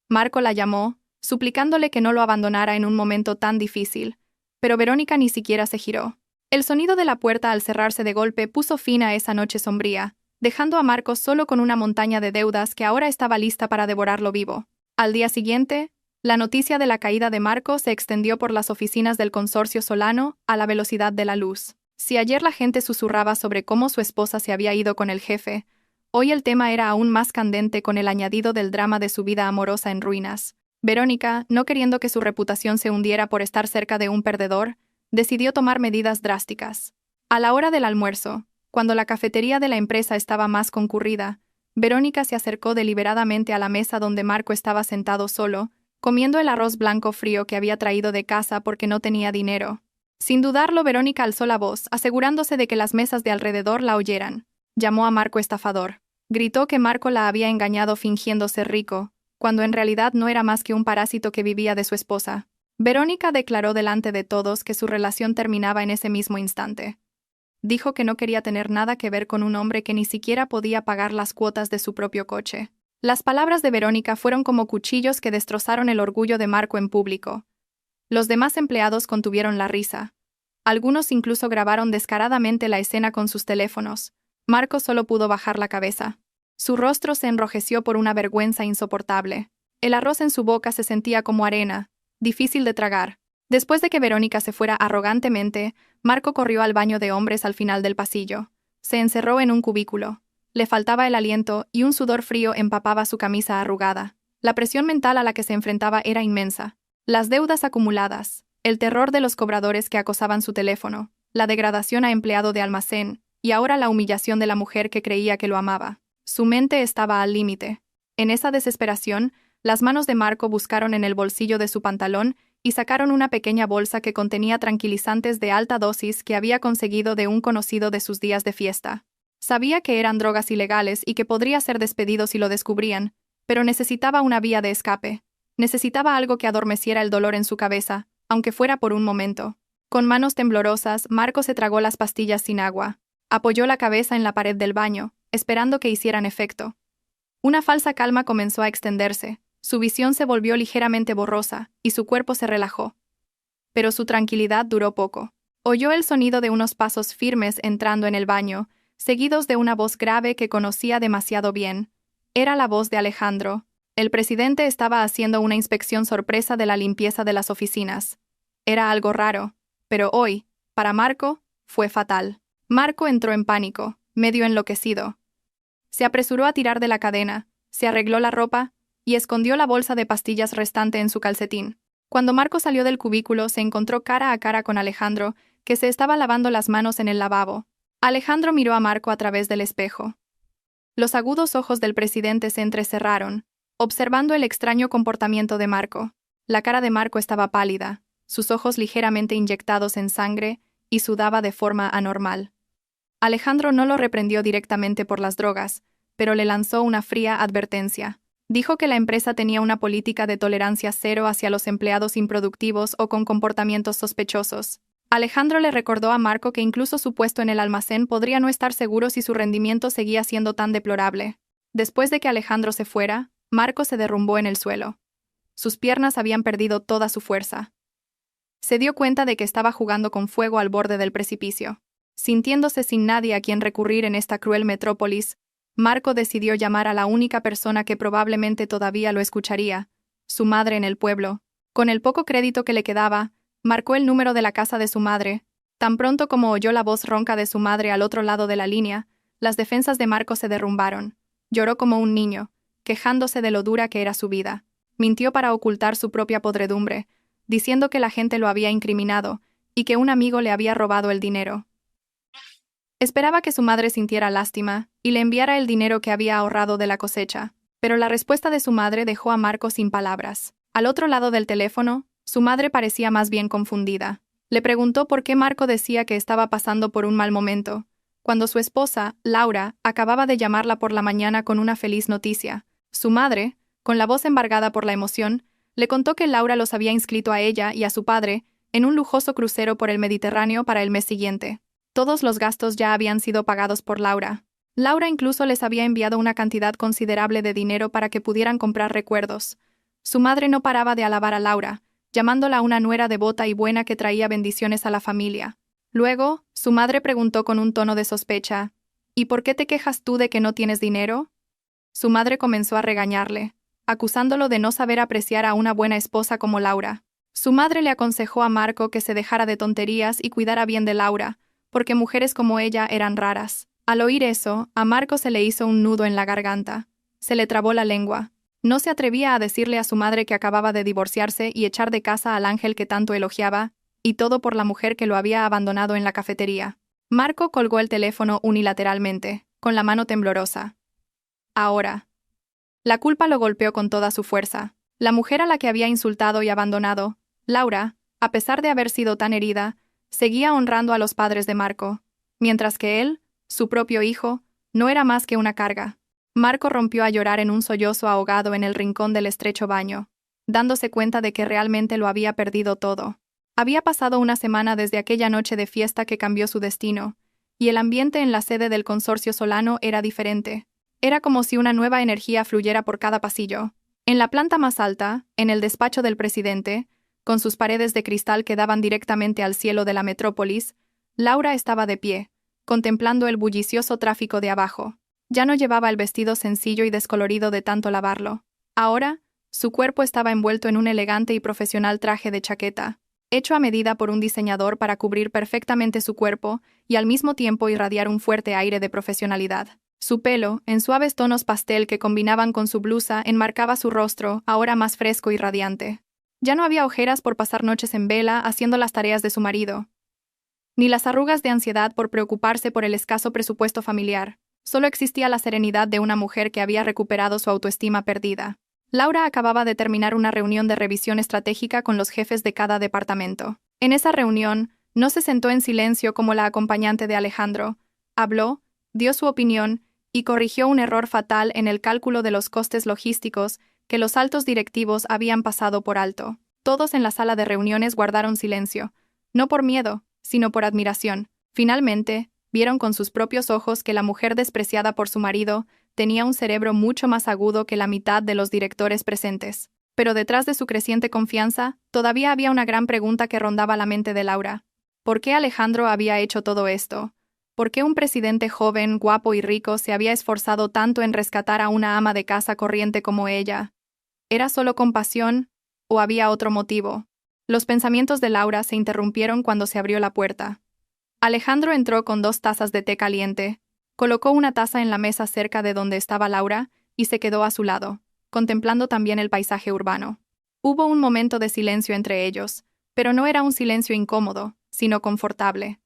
Marco la llamó, suplicándole que no lo abandonara en un momento tan difícil, pero Verónica ni siquiera se giró. El sonido de la puerta al cerrarse de golpe puso fin a esa noche sombría, dejando a Marco solo con una montaña de deudas que ahora estaba lista para devorarlo vivo. Al día siguiente, la noticia de la caída de Marco se extendió por las oficinas del consorcio Solano a la velocidad de la luz. Si ayer la gente susurraba sobre cómo su esposa se había ido con el jefe, hoy el tema era aún más candente con el añadido del drama de su vida amorosa en ruinas. Verónica, no queriendo que su reputación se hundiera por estar cerca de un perdedor, decidió tomar medidas drásticas. A la hora del almuerzo, cuando la cafetería de la empresa estaba más concurrida, Verónica se acercó deliberadamente a la mesa donde Marco estaba sentado solo, comiendo el arroz blanco frío que había traído de casa porque no tenía dinero. Sin dudarlo, Verónica alzó la voz, asegurándose de que las mesas de alrededor la oyeran. Llamó a Marco estafador. Gritó que Marco la había engañado fingiendo ser rico, cuando en realidad no era más que un parásito que vivía de su esposa. Verónica declaró delante de todos que su relación terminaba en ese mismo instante. Dijo que no quería tener nada que ver con un hombre que ni siquiera podía pagar las cuotas de su propio coche. Las palabras de Verónica fueron como cuchillos que destrozaron el orgullo de Marco en público. Los demás empleados contuvieron la risa. Algunos incluso grabaron descaradamente la escena con sus teléfonos. Marco solo pudo bajar la cabeza. Su rostro se enrojeció por una vergüenza insoportable. El arroz en su boca se sentía como arena, difícil de tragar. Después de que Verónica se fuera arrogantemente, Marco corrió al baño de hombres al final del pasillo. Se encerró en un cubículo. Le faltaba el aliento y un sudor frío empapaba su camisa arrugada. La presión mental a la que se enfrentaba era inmensa. Las deudas acumuladas, el terror de los cobradores que acosaban su teléfono, la degradación a empleado de almacén, y ahora la humillación de la mujer que creía que lo amaba. Su mente estaba al límite. En esa desesperación, las manos de Marco buscaron en el bolsillo de su pantalón y sacaron una pequeña bolsa que contenía tranquilizantes de alta dosis que había conseguido de un conocido de sus días de fiesta. Sabía que eran drogas ilegales y que podría ser despedido si lo descubrían, pero necesitaba una vía de escape. Necesitaba algo que adormeciera el dolor en su cabeza, aunque fuera por un momento. Con manos temblorosas, Marco se tragó las pastillas sin agua. Apoyó la cabeza en la pared del baño, esperando que hicieran efecto. Una falsa calma comenzó a extenderse, su visión se volvió ligeramente borrosa, y su cuerpo se relajó. Pero su tranquilidad duró poco. Oyó el sonido de unos pasos firmes entrando en el baño, seguidos de una voz grave que conocía demasiado bien. Era la voz de Alejandro. El presidente estaba haciendo una inspección sorpresa de la limpieza de las oficinas. Era algo raro, pero hoy, para Marco, fue fatal. Marco entró en pánico, medio enloquecido. Se apresuró a tirar de la cadena, se arregló la ropa y escondió la bolsa de pastillas restante en su calcetín. Cuando Marco salió del cubículo, se encontró cara a cara con Alejandro, que se estaba lavando las manos en el lavabo. Alejandro miró a Marco a través del espejo. Los agudos ojos del presidente se entrecerraron, observando el extraño comportamiento de Marco. La cara de Marco estaba pálida, sus ojos ligeramente inyectados en sangre, y sudaba de forma anormal. Alejandro no lo reprendió directamente por las drogas, pero le lanzó una fría advertencia. Dijo que la empresa tenía una política de tolerancia cero hacia los empleados improductivos o con comportamientos sospechosos. Alejandro le recordó a Marco que incluso su puesto en el almacén podría no estar seguro si su rendimiento seguía siendo tan deplorable. Después de que Alejandro se fuera, Marco se derrumbó en el suelo. Sus piernas habían perdido toda su fuerza. Se dio cuenta de que estaba jugando con fuego al borde del precipicio. Sintiéndose sin nadie a quien recurrir en esta cruel metrópolis, Marco decidió llamar a la única persona que probablemente todavía lo escucharía, su madre en el pueblo. Con el poco crédito que le quedaba, marcó el número de la casa de su madre. Tan pronto como oyó la voz ronca de su madre al otro lado de la línea, las defensas de Marco se derrumbaron. Lloró como un niño, quejándose de lo dura que era su vida. Mintió para ocultar su propia podredumbre, diciendo que la gente lo había incriminado y que un amigo le había robado el dinero. Esperaba que su madre sintiera lástima y le enviara el dinero que había ahorrado de la cosecha, pero la respuesta de su madre dejó a Marco sin palabras. Al otro lado del teléfono, su madre parecía más bien confundida. Le preguntó por qué Marco decía que estaba pasando por un mal momento, cuando su esposa, Laura, acababa de llamarla por la mañana con una feliz noticia. Su madre, con la voz embargada por la emoción, le contó que Laura los había inscrito a ella y a su padre en un lujoso crucero por el Mediterráneo para el mes siguiente. Todos los gastos ya habían sido pagados por Laura. Laura incluso les había enviado una cantidad considerable de dinero para que pudieran comprar recuerdos. Su madre no paraba de alabar a Laura, llamándola una nuera devota y buena que traía bendiciones a la familia. Luego, su madre preguntó con un tono de sospecha, ¿y por qué te quejas tú de que no tienes dinero? Su madre comenzó a regañarle, acusándolo de no saber apreciar a una buena esposa como Laura. Su madre le aconsejó a Marco que se dejara de tonterías y cuidara bien de Laura, porque mujeres como ella eran raras. Al oír eso, a Marco se le hizo un nudo en la garganta. Se le trabó la lengua. No se atrevía a decirle a su madre que acababa de divorciarse y echar de casa al ángel que tanto elogiaba, y todo por la mujer que lo había abandonado en la cafetería. Marco colgó el teléfono unilateralmente, con la mano temblorosa. Ahora. La culpa lo golpeó con toda su fuerza. La mujer a la que había insultado y abandonado, Laura, a pesar de haber sido tan herida, seguía honrando a los padres de Marco, mientras que él, su propio hijo, no era más que una carga. Marco rompió a llorar en un sollozo ahogado en el rincón del estrecho baño, dándose cuenta de que realmente lo había perdido todo. Había pasado una semana desde aquella noche de fiesta que cambió su destino, y el ambiente en la sede del consorcio Solano era diferente. Era como si una nueva energía fluyera por cada pasillo. En la planta más alta, en el despacho del presidente, con sus paredes de cristal que daban directamente al cielo de la metrópolis, Laura estaba de pie, contemplando el bullicioso tráfico de abajo. Ya no llevaba el vestido sencillo y descolorido de tanto lavarlo. Ahora, Su cuerpo estaba envuelto en un elegante y profesional traje de chaqueta, hecho a medida por un diseñador para cubrir perfectamente su cuerpo y al mismo tiempo irradiar un fuerte aire de profesionalidad. Su pelo, en suaves tonos pastel que combinaban con su blusa, enmarcaba su rostro, ahora más fresco y radiante. Ya no había ojeras por pasar noches en vela haciendo las tareas de su marido, ni las arrugas de ansiedad por preocuparse por el escaso presupuesto familiar. Solo existía la serenidad de una mujer que había recuperado su autoestima perdida. Laura acababa de terminar una reunión de revisión estratégica con los jefes de cada departamento. En esa reunión, no se sentó en silencio como la acompañante de Alejandro. Habló, dio su opinión y corrigió un error fatal en el cálculo de los costes logísticos que los altos directivos habían pasado por alto. Todos en la sala de reuniones guardaron silencio, no por miedo, sino por admiración. Finalmente, vieron con sus propios ojos que la mujer despreciada por su marido tenía un cerebro mucho más agudo que la mitad de los directores presentes. Pero detrás de su creciente confianza, todavía había una gran pregunta que rondaba la mente de Laura. ¿Por qué Alejandro había hecho todo esto? ¿Por qué un presidente joven, guapo y rico se había esforzado tanto en rescatar a una ama de casa corriente como ella? ¿Era solo compasión o había otro motivo? Los pensamientos de Laura se interrumpieron cuando se abrió la puerta. Alejandro entró con 2 tazas de té caliente, colocó una taza en la mesa cerca de donde estaba Laura y se quedó a su lado, contemplando también el paisaje urbano. Hubo un momento de silencio entre ellos, pero no era un silencio incómodo, sino confortable.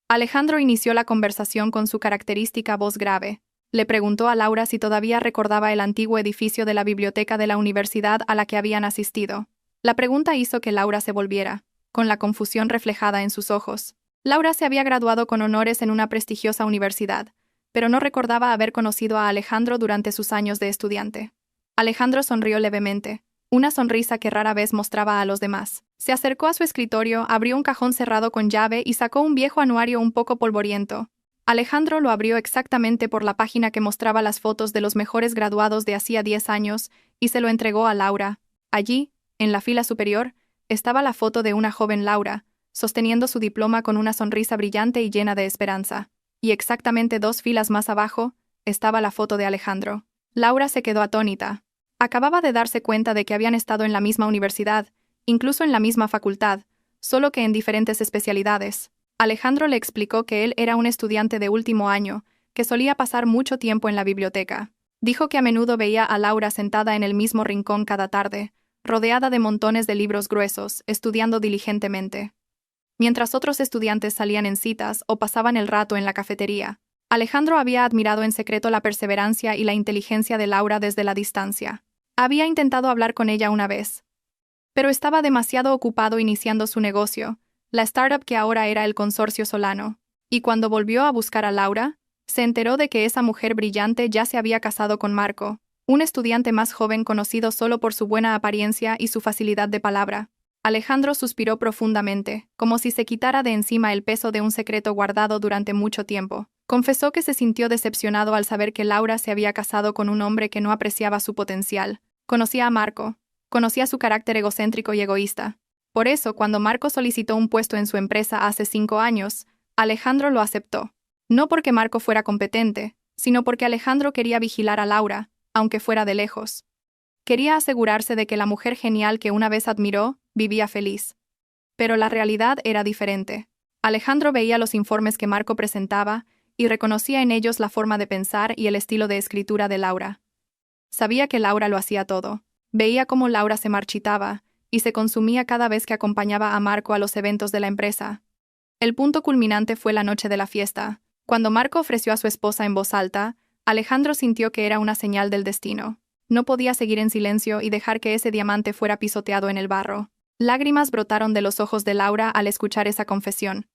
Alejandro inició la conversación con su característica voz grave. Le preguntó a Laura si todavía recordaba el antiguo edificio de la biblioteca de la universidad a la que habían asistido. La pregunta hizo que Laura se volviera, con la confusión reflejada en sus ojos. Laura se había graduado con honores en una prestigiosa universidad, pero no recordaba haber conocido a Alejandro durante sus años de estudiante. Alejandro sonrió levemente, una sonrisa que rara vez mostraba a los demás. Se acercó a su escritorio, abrió un cajón cerrado con llave y sacó un viejo anuario un poco polvoriento. Alejandro lo abrió exactamente por la página que mostraba las fotos de los mejores graduados de hacía 10 años y se lo entregó a Laura. Allí, en la fila superior, estaba la foto de una joven Laura, sosteniendo su diploma con una sonrisa brillante y llena de esperanza. Y exactamente 2 filas más abajo, estaba la foto de Alejandro. Laura se quedó atónita. Acababa de darse cuenta de que habían estado en la misma universidad, incluso en la misma facultad, solo que en diferentes especialidades. Alejandro le explicó que él era un estudiante de último año, que solía pasar mucho tiempo en la biblioteca. Dijo que a menudo veía a Laura sentada en el mismo rincón cada tarde, rodeada de montones de libros gruesos, estudiando diligentemente. Mientras otros estudiantes salían en citas o pasaban el rato en la cafetería, Alejandro había admirado en secreto la perseverancia y la inteligencia de Laura desde la distancia. Había intentado hablar con ella una vez, pero estaba demasiado ocupado iniciando su negocio, la startup que ahora era el Consorcio Solano, y cuando volvió a buscar a Laura, se enteró de que esa mujer brillante ya se había casado con Marco, un estudiante más joven conocido solo por su buena apariencia y su facilidad de palabra. Alejandro suspiró profundamente, como si se quitara de encima el peso de un secreto guardado durante mucho tiempo. Confesó que se sintió decepcionado al saber que Laura se había casado con un hombre que no apreciaba su potencial. Conocía a Marco, conocía su carácter egocéntrico y egoísta. Por eso, cuando Marco solicitó un puesto en su empresa hace 5 años, Alejandro lo aceptó. No porque Marco fuera competente, sino porque Alejandro quería vigilar a Laura, aunque fuera de lejos. Quería asegurarse de que la mujer genial que una vez admiró vivía feliz. Pero la realidad era diferente. Alejandro veía los informes que Marco presentaba y reconocía en ellos la forma de pensar y el estilo de escritura de Laura. Sabía que Laura lo hacía todo. Veía cómo Laura se marchitaba y se consumía cada vez que acompañaba a Marco a los eventos de la empresa. El punto culminante fue la noche de la fiesta. Cuando Marco ofreció a su esposa en voz alta, Alejandro sintió que era una señal del destino. No podía seguir en silencio y dejar que ese diamante fuera pisoteado en el barro. Lágrimas brotaron de los ojos de Laura al escuchar esa confesión.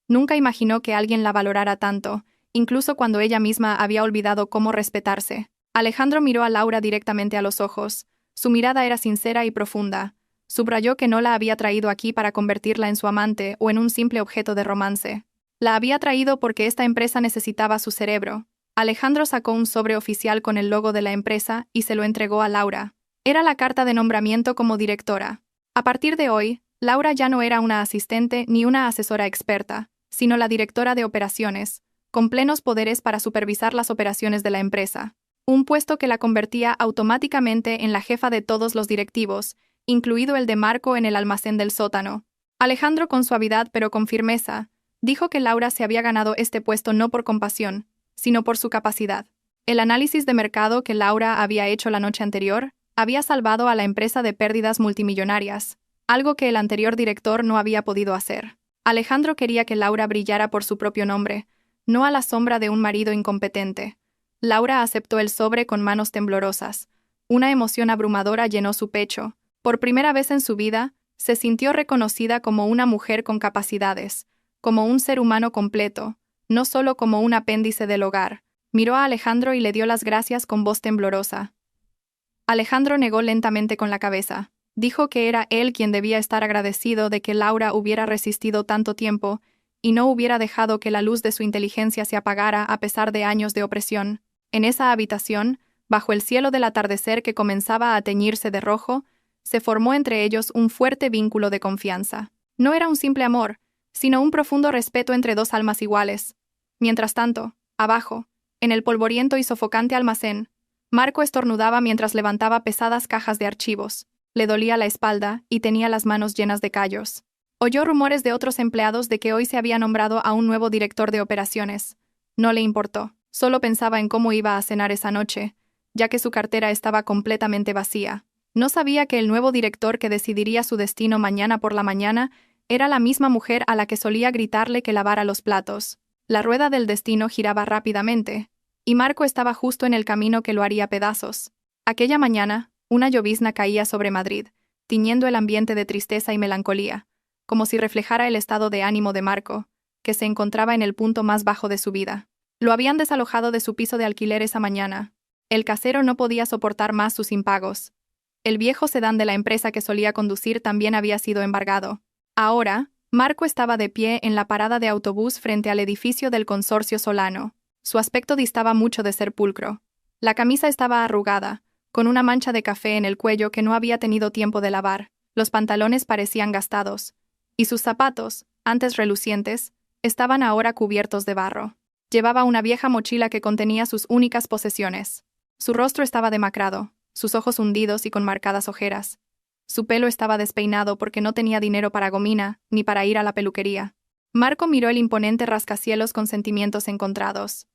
Nunca imaginó que alguien la valorara tanto, incluso cuando ella misma había olvidado cómo respetarse. Alejandro miró a Laura directamente a los ojos. Su mirada era sincera y profunda. Subrayó que no la había traído aquí para convertirla en su amante o en un simple objeto de romance. La había traído porque esta empresa necesitaba su cerebro. Alejandro sacó un sobre oficial con el logo de la empresa y se lo entregó a Laura. Era la carta de nombramiento como directora. A partir de hoy, Laura ya no era una asistente ni una asesora experta, sino la directora de operaciones, con plenos poderes para supervisar las operaciones de la empresa. un puesto que la convertía automáticamente en la jefa de todos los directivos, incluido el de Marco en el almacén del sótano. Alejandro, con suavidad pero con firmeza, dijo que Laura se había ganado este puesto no por compasión, sino por su capacidad. El análisis de mercado que Laura había hecho la noche anterior había salvado a la empresa de pérdidas multimillonarias, algo que el anterior director no había podido hacer. Alejandro quería que Laura brillara por su propio nombre, no a la sombra de un marido incompetente. Laura aceptó el sobre con manos temblorosas. Una emoción abrumadora llenó su pecho. Por primera vez en su vida, se sintió reconocida como una mujer con capacidades, como un ser humano completo, no solo como un apéndice del hogar. Miró a Alejandro y le dio las gracias con voz temblorosa. Alejandro negó lentamente con la cabeza. Dijo que era él quien debía estar agradecido de que Laura hubiera resistido tanto tiempo y no hubiera dejado que la luz de su inteligencia se apagara a pesar de años de opresión. En esa habitación, bajo el cielo del atardecer que comenzaba a teñirse de rojo, se formó entre ellos un fuerte vínculo de confianza. No era un simple amor, sino un profundo respeto entre dos almas iguales. Mientras tanto, abajo, en el polvoriento y sofocante almacén, Marco estornudaba mientras levantaba pesadas cajas de archivos. Le dolía la espalda y tenía las manos llenas de callos. Oyó rumores de otros empleados de que hoy se había nombrado a un nuevo director de operaciones. No le importó, solo pensaba en cómo iba a cenar esa noche, ya que su cartera estaba completamente vacía. No sabía que el nuevo director que decidiría su destino mañana por la mañana era la misma mujer a la que solía gritarle que lavara los platos. La rueda del destino giraba rápidamente, y Marco estaba justo en el camino que lo haría pedazos. Aquella mañana, una llovizna caía sobre Madrid, tiñendo el ambiente de tristeza y melancolía, como si reflejara el estado de ánimo de Marco, que se encontraba en el punto más bajo de su vida. Lo habían desalojado de su piso de alquiler esa mañana. El casero no podía soportar más sus impagos. El viejo sedán de la empresa que solía conducir también había sido embargado. Ahora, Marco estaba de pie en la parada de autobús frente al edificio del consorcio Solano. Su aspecto distaba mucho de ser pulcro. La camisa estaba arrugada, con una mancha de café en el cuello que no había tenido tiempo de lavar. Los pantalones parecían gastados, y sus zapatos, antes relucientes, estaban ahora cubiertos de barro. Llevaba una vieja mochila que contenía sus únicas posesiones. Su rostro estaba demacrado, sus ojos hundidos y con marcadas ojeras. Su pelo estaba despeinado porque no tenía dinero para gomina ni para ir a la peluquería. Marco miró el imponente rascacielos con sentimientos encontrados.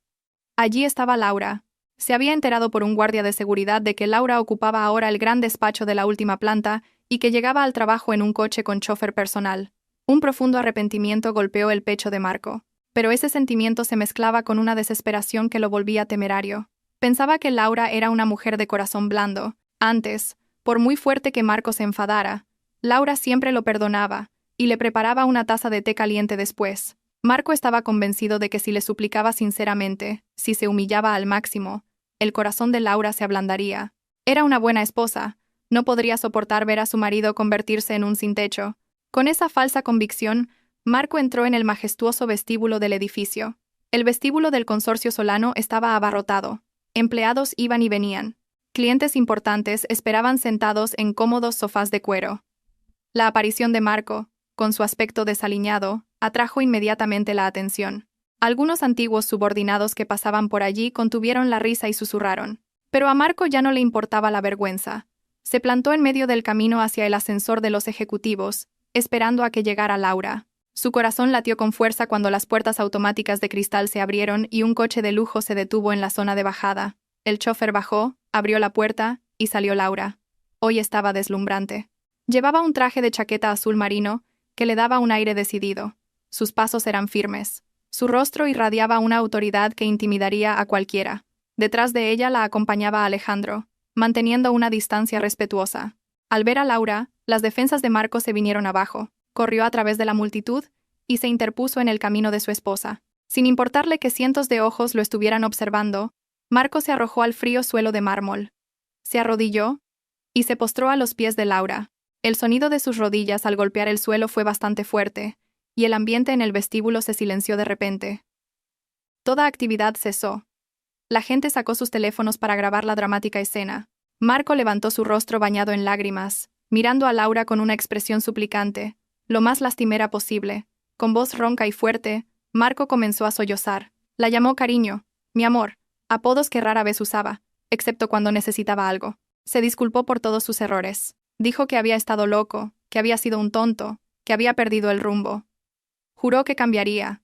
Allí estaba Laura. Se había enterado por un guardia de seguridad de que Laura ocupaba ahora el gran despacho de la última planta y que llegaba al trabajo en un coche con chofer personal. Un profundo arrepentimiento golpeó el pecho de Marco, pero ese sentimiento se mezclaba con una desesperación que lo volvía temerario. Pensaba que Laura era una mujer de corazón blando. Antes, por muy fuerte que Marco se enfadara, Laura siempre lo perdonaba y le preparaba una taza de té caliente después. Marco estaba convencido de que si le suplicaba sinceramente, si se humillaba al máximo, el corazón de Laura se ablandaría. Era una buena esposa, no podría soportar ver a su marido convertirse en un sin techo. Con esa falsa convicción, Marco entró en el majestuoso vestíbulo del edificio. El vestíbulo del consorcio Solano estaba abarrotado. Empleados iban y venían. Clientes importantes esperaban sentados en cómodos sofás de cuero. La aparición de Marco, con su aspecto desaliñado, atrajo inmediatamente la atención. Algunos antiguos subordinados que pasaban por allí contuvieron la risa y susurraron. Pero a Marco ya no le importaba la vergüenza. Se plantó en medio del camino hacia el ascensor de los ejecutivos, esperando a que llegara Laura. Su corazón latió con fuerza cuando las puertas automáticas de cristal se abrieron y un coche de lujo se detuvo en la zona de bajada. El chofer bajó, abrió la puerta, y salió Laura. Hoy estaba deslumbrante. Llevaba un traje de chaqueta azul marino, que le daba un aire decidido. Sus pasos eran firmes. Su rostro irradiaba una autoridad que intimidaría a cualquiera. Detrás de ella la acompañaba Alejandro, manteniendo una distancia respetuosa. Al ver a Laura, las defensas de Marco se vinieron abajo. Corrió a través de la multitud y se interpuso en el camino de su esposa. Sin importarle que cientos de ojos lo estuvieran observando, Marco se arrojó al frío suelo de mármol. Se arrodilló y se postró a los pies de Laura. El sonido de sus rodillas al golpear el suelo fue bastante fuerte, y el ambiente en el vestíbulo se silenció de repente. Toda actividad cesó. La gente sacó sus teléfonos para grabar la dramática escena. Marco levantó su rostro bañado en lágrimas, mirando a Laura con una expresión suplicante, lo más lastimera posible. Con voz ronca y fuerte, Marco comenzó a sollozar. La llamó cariño, mi amor, apodos que rara vez usaba, excepto cuando necesitaba algo. Se disculpó por todos sus errores. Dijo que había estado loco, que había sido un tonto, que había perdido el rumbo. Juró que cambiaría,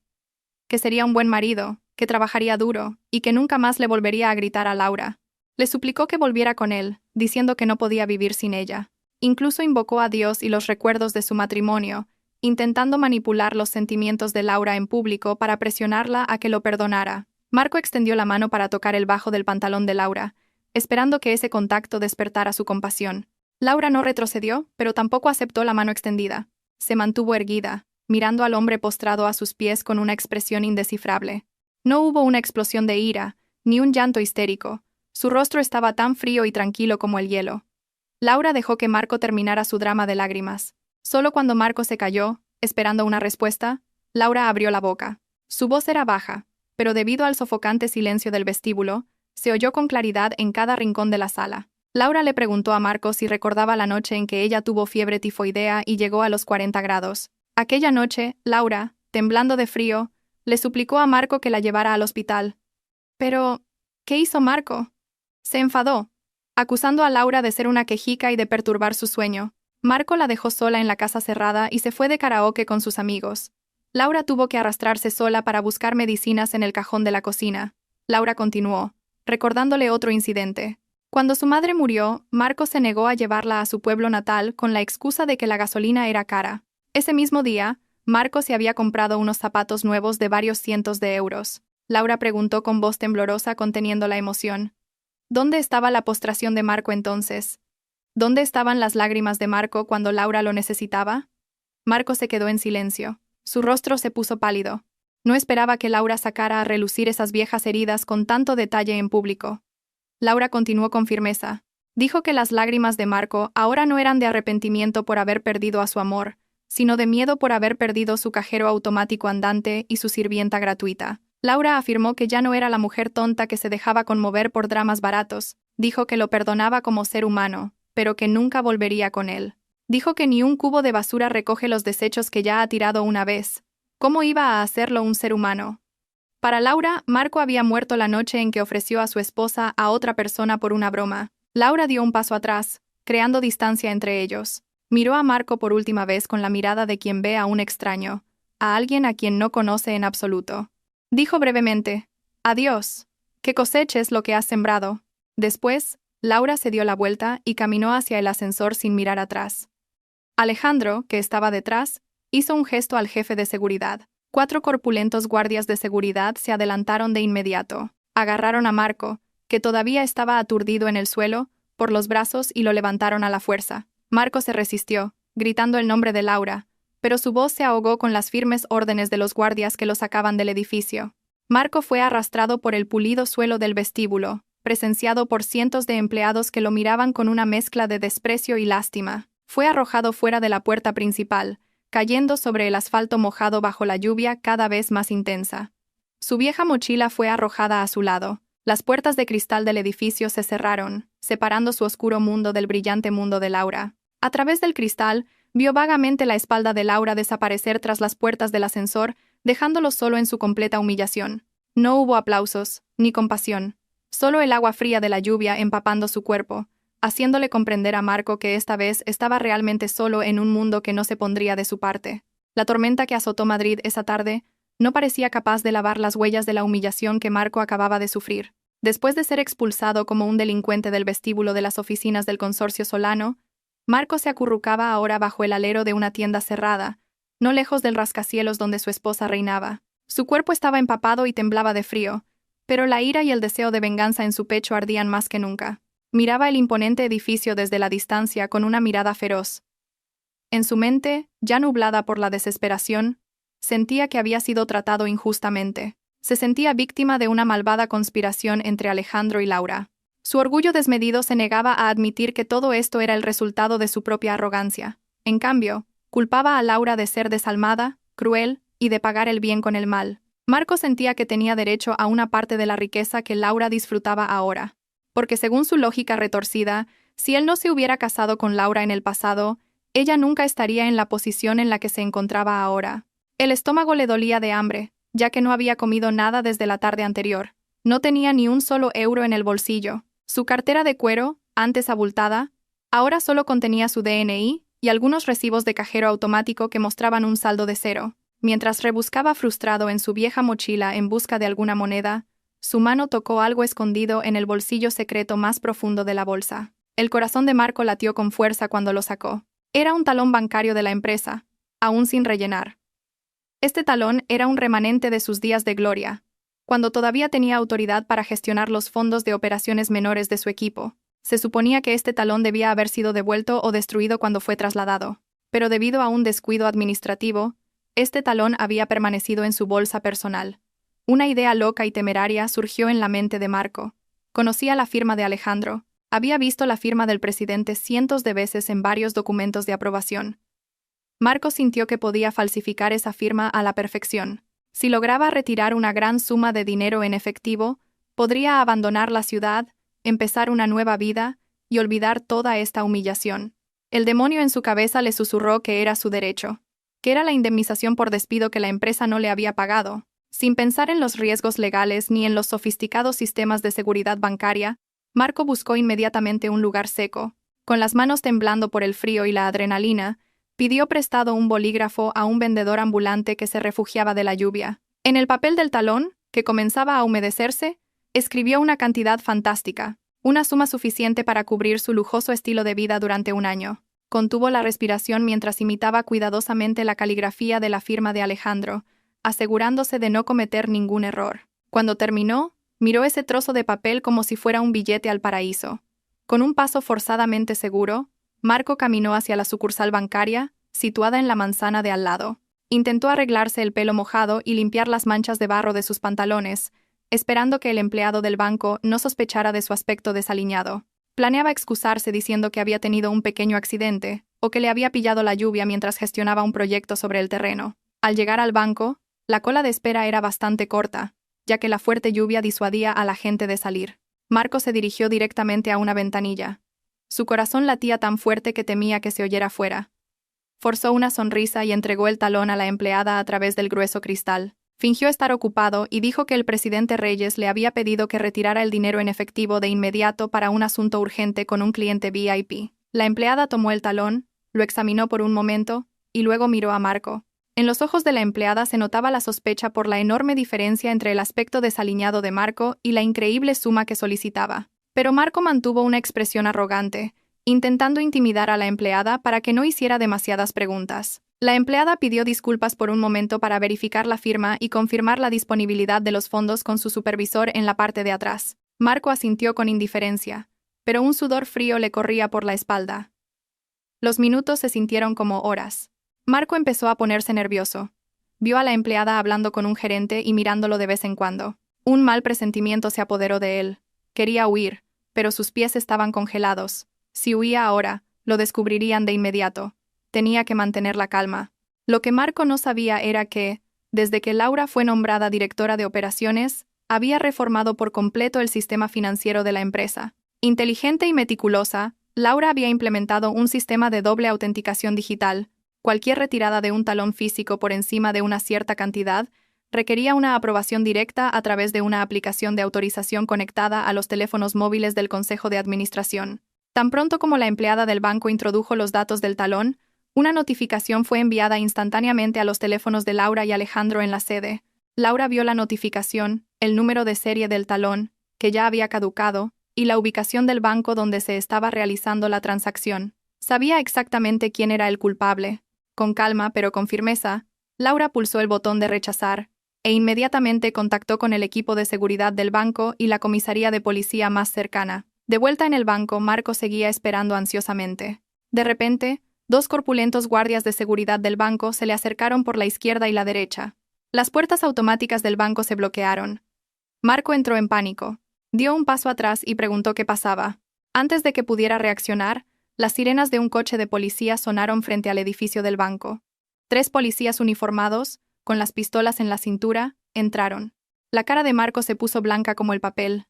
que sería un buen marido, que trabajaría duro, y que nunca más le volvería a gritar a Laura. Le suplicó que volviera con él, diciendo que no podía vivir sin ella. Incluso invocó a Dios y los recuerdos de su matrimonio, intentando manipular los sentimientos de Laura en público para presionarla a que lo perdonara. Marco extendió la mano para tocar el bajo del pantalón de Laura, esperando que ese contacto despertara su compasión. Laura no retrocedió, pero tampoco aceptó la mano extendida. Se mantuvo erguida, mirando al hombre postrado a sus pies con una expresión indescifrable. No hubo una explosión de ira, ni un llanto histérico. Su rostro estaba tan frío y tranquilo como el hielo. Laura dejó que Marco terminara su drama de lágrimas. Solo cuando Marco se calló, esperando una respuesta, Laura abrió la boca. Su voz era baja, pero debido al sofocante silencio del vestíbulo, se oyó con claridad en cada rincón de la sala. Laura le preguntó a Marco si recordaba la noche en que ella tuvo fiebre tifoidea y llegó a los 40 grados. Aquella noche, Laura, temblando de frío, le suplicó a Marco que la llevara al hospital. Pero, ¿qué hizo Marco? Se enfadó, acusando a Laura de ser una quejica y de perturbar su sueño. Marco la dejó sola en la casa cerrada y se fue de karaoke con sus amigos. Laura tuvo que arrastrarse sola para buscar medicinas en el cajón de la cocina. Laura continuó, recordándole otro incidente. Cuando su madre murió, Marco se negó a llevarla a su pueblo natal con la excusa de que la gasolina era cara. Ese mismo día, Marco se había comprado unos zapatos nuevos de varios cientos de euros. Laura preguntó con voz temblorosa conteniendo la emoción. ¿Dónde estaba la postración de Marco entonces? ¿Dónde estaban las lágrimas de Marco cuando Laura lo necesitaba? Marco se quedó en silencio. Su rostro se puso pálido. No esperaba que Laura sacara a relucir esas viejas heridas con tanto detalle en público. Laura continuó con firmeza. Dijo que las lágrimas de Marco ahora no eran de arrepentimiento por haber perdido a su amor, sino de miedo por haber perdido su cajero automático andante y su sirvienta gratuita. Laura afirmó que ya no era la mujer tonta que se dejaba conmover por dramas baratos. Dijo que lo perdonaba como ser humano, pero que nunca volvería con él. Dijo que ni un cubo de basura recoge los desechos que ya ha tirado una vez. ¿Cómo iba a hacerlo un ser humano? Para Laura, Marco había muerto la noche en que ofreció a su esposa a otra persona por una broma. Laura dio un paso atrás, creando distancia entre ellos. Miró a Marco por última vez con la mirada de quien ve a un extraño, a alguien a quien no conoce en absoluto. Dijo brevemente, «Adiós, que coseches lo que has sembrado». Después, Laura se dio la vuelta y caminó hacia el ascensor sin mirar atrás. Alejandro, que estaba detrás, hizo un gesto al jefe de seguridad. 4 corpulentos guardias de seguridad se adelantaron de inmediato. Agarraron a Marco, que todavía estaba aturdido en el suelo, por los brazos y lo levantaron a la fuerza. Marco se resistió, gritando el nombre de Laura, pero su voz se ahogó con las firmes órdenes de los guardias que lo sacaban del edificio. Marco fue arrastrado por el pulido suelo del vestíbulo, presenciado por cientos de empleados que lo miraban con una mezcla de desprecio y lástima. Fue arrojado fuera de la puerta principal, cayendo sobre el asfalto mojado bajo la lluvia cada vez más intensa. Su vieja mochila fue arrojada a su lado. Las puertas de cristal del edificio se cerraron, separando su oscuro mundo del brillante mundo de Laura. A través del cristal, vio vagamente la espalda de Laura desaparecer tras las puertas del ascensor, dejándolo solo en su completa humillación. No hubo aplausos, ni compasión. Solo el agua fría de la lluvia empapando su cuerpo, haciéndole comprender a Marco que esta vez estaba realmente solo en un mundo que no se pondría de su parte. La tormenta que azotó Madrid esa tarde no parecía capaz de lavar las huellas de la humillación que Marco acababa de sufrir. Después de ser expulsado como un delincuente del vestíbulo de las oficinas del Consorcio Solano, Marco se acurrucaba ahora bajo el alero de una tienda cerrada, no lejos del rascacielos donde su esposa reinaba. Su cuerpo estaba empapado y temblaba de frío, pero la ira y el deseo de venganza en su pecho ardían más que nunca. Miraba el imponente edificio desde la distancia con una mirada feroz. En su mente, ya nublada por la desesperación, sentía que había sido tratado injustamente. Se sentía víctima de una malvada conspiración entre Alejandro y Laura. Su orgullo desmedido se negaba a admitir que todo esto era el resultado de su propia arrogancia. En cambio, culpaba a Laura de ser desalmada, cruel y de pagar el bien con el mal. Marco sentía que tenía derecho a una parte de la riqueza que Laura disfrutaba ahora. Porque según su lógica retorcida, si él no se hubiera casado con Laura en el pasado, ella nunca estaría en la posición en la que se encontraba ahora. El estómago le dolía de hambre, ya que no había comido nada desde la tarde anterior. No tenía ni un solo euro en el bolsillo. Su cartera de cuero, antes abultada, ahora solo contenía su DNI y algunos recibos de cajero automático que mostraban un saldo de 0. Mientras rebuscaba frustrado en su vieja mochila en busca de alguna moneda, su mano tocó algo escondido en el bolsillo secreto más profundo de la bolsa. El corazón de Marco latió con fuerza cuando lo sacó. Era un talón bancario de la empresa, aún sin rellenar. Este talón era un remanente de sus días de gloria, cuando todavía tenía autoridad para gestionar los fondos de operaciones menores de su equipo. Se suponía que este talón debía haber sido devuelto o destruido cuando fue trasladado, pero debido a un descuido administrativo, este talón había permanecido en su bolsa personal. Una idea loca y temeraria surgió en la mente de Marco. Conocía la firma de Alejandro, había visto la firma del presidente cientos de veces en varios documentos de aprobación. Marco sintió que podía falsificar esa firma a la perfección. Si lograba retirar una gran suma de dinero en efectivo, podría abandonar la ciudad, empezar una nueva vida y olvidar toda esta humillación. El demonio en su cabeza le susurró que era su derecho, que era la indemnización por despido que la empresa no le había pagado. Sin pensar en los riesgos legales ni en los sofisticados sistemas de seguridad bancaria, Marco buscó inmediatamente un lugar seco. Con las manos temblando por el frío y la adrenalina, pidió prestado un bolígrafo a un vendedor ambulante que se refugiaba de la lluvia. En el papel del talón, que comenzaba a humedecerse, escribió una cantidad fantástica, una suma suficiente para cubrir su lujoso estilo de vida durante un año. Contuvo la respiración mientras imitaba cuidadosamente la caligrafía de la firma de Alejandro, asegurándose de no cometer ningún error. Cuando terminó, miró ese trozo de papel como si fuera un billete al paraíso. Con un paso forzadamente seguro, Marco caminó hacia la sucursal bancaria, situada en la manzana de al lado. Intentó arreglarse el pelo mojado y limpiar las manchas de barro de sus pantalones, esperando que el empleado del banco no sospechara de su aspecto desaliñado. Planeaba excusarse diciendo que había tenido un pequeño accidente, o que le había pillado la lluvia mientras gestionaba un proyecto sobre el terreno. Al llegar al banco, la cola de espera era bastante corta, ya que la fuerte lluvia disuadía a la gente de salir. Marco se dirigió directamente a una ventanilla. Su corazón latía tan fuerte que temía que se oyera fuera. Forzó una sonrisa y entregó el talón a la empleada a través del grueso cristal. Fingió estar ocupado y dijo que el presidente Reyes le había pedido que retirara el dinero en efectivo de inmediato para un asunto urgente con un cliente VIP. La empleada tomó el talón, lo examinó por un momento, y luego miró a Marco. En los ojos de la empleada se notaba la sospecha por la enorme diferencia entre el aspecto desaliñado de Marco y la increíble suma que solicitaba. Pero Marco mantuvo una expresión arrogante, intentando intimidar a la empleada para que no hiciera demasiadas preguntas. La empleada pidió disculpas por un momento para verificar la firma y confirmar la disponibilidad de los fondos con su supervisor en la parte de atrás. Marco asintió con indiferencia, pero un sudor frío le corría por la espalda. Los minutos se sintieron como horas. Marco empezó a ponerse nervioso. Vio a la empleada hablando con un gerente y mirándolo de vez en cuando. Un mal presentimiento se apoderó de él. Quería huir, pero sus pies estaban congelados. Si huía ahora, lo descubrirían de inmediato. Tenía que mantener la calma. Lo que Marco no sabía era que, desde que Laura fue nombrada directora de operaciones, había reformado por completo el sistema financiero de la empresa. Inteligente y meticulosa, Laura había implementado un sistema de doble autenticación digital. Cualquier retirada de un talón físico por encima de una cierta cantidad requería una aprobación directa a través de una aplicación de autorización conectada a los teléfonos móviles del Consejo de Administración. Tan pronto como la empleada del banco introdujo los datos del talón, una notificación fue enviada instantáneamente a los teléfonos de Laura y Alejandro en la sede. Laura vio la notificación, el número de serie del talón, que ya había caducado, y la ubicación del banco donde se estaba realizando la transacción. Sabía exactamente quién era el culpable. Con calma, pero con firmeza, Laura pulsó el botón de rechazar, e inmediatamente contactó con el equipo de seguridad del banco y la comisaría de policía más cercana. De vuelta en el banco, Marco seguía esperando ansiosamente. De repente, 2 corpulentos guardias de seguridad del banco se le acercaron por la izquierda y la derecha. Las puertas automáticas del banco se bloquearon. Marco entró en pánico. Dio un paso atrás y preguntó qué pasaba. Antes de que pudiera reaccionar, las sirenas de un coche de policía sonaron frente al edificio del banco. 3 policías uniformados, con las pistolas en la cintura, entraron. La cara de Marco se puso blanca como el papel.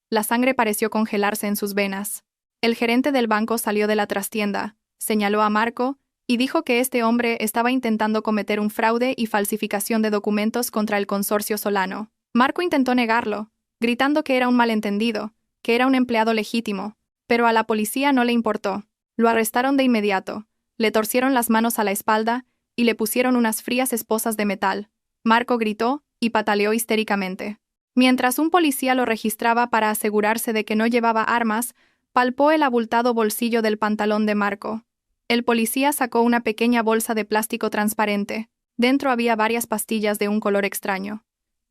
La sangre pareció congelarse en sus venas. El gerente del banco salió de la trastienda, señaló a Marco y dijo que este hombre estaba intentando cometer un fraude y falsificación de documentos contra el consorcio Solano. Marco intentó negarlo, gritando que era un malentendido, que era un empleado legítimo, pero a la policía no le importó. Lo arrestaron de inmediato, le torcieron las manos a la espalda y le pusieron unas frías esposas de metal. Marco gritó y pataleó histéricamente. Mientras un policía lo registraba para asegurarse de que no llevaba armas, palpó el abultado bolsillo del pantalón de Marco. El policía sacó una pequeña bolsa de plástico transparente. Dentro había varias pastillas de un color extraño.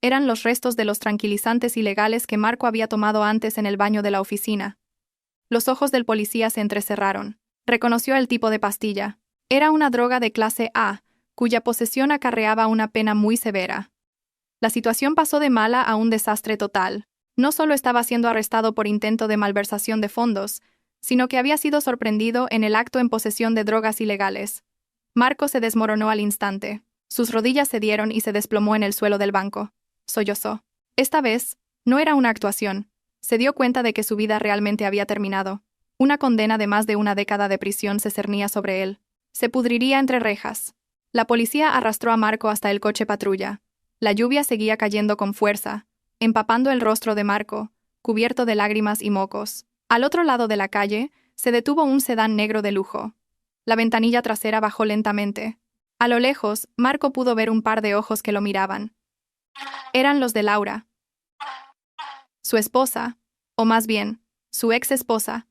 Eran los restos de los tranquilizantes ilegales que Marco había tomado antes en el baño de la oficina. Los ojos del policía se entrecerraron. Reconoció el tipo de pastilla. Era una droga de clase A, cuya posesión acarreaba una pena muy severa. La situación pasó de mala a un desastre total. No solo estaba siendo arrestado por intento de malversación de fondos, sino que había sido sorprendido en el acto en posesión de drogas ilegales. Marco se desmoronó al instante. Sus rodillas cedieron y se desplomó en el suelo del banco. Sollozó. Esta vez, no era una actuación. Se dio cuenta de que su vida realmente había terminado. Una condena de más de una década de prisión se cernía sobre él. Se pudriría entre rejas. La policía arrastró a Marco hasta el coche patrulla. La lluvia seguía cayendo con fuerza, empapando el rostro de Marco, cubierto de lágrimas y mocos. Al otro lado de la calle, se detuvo un sedán negro de lujo. La ventanilla trasera bajó lentamente. A lo lejos, Marco pudo ver un par de ojos que lo miraban. Eran los de Laura. Su esposa, o más bien, su ex esposa,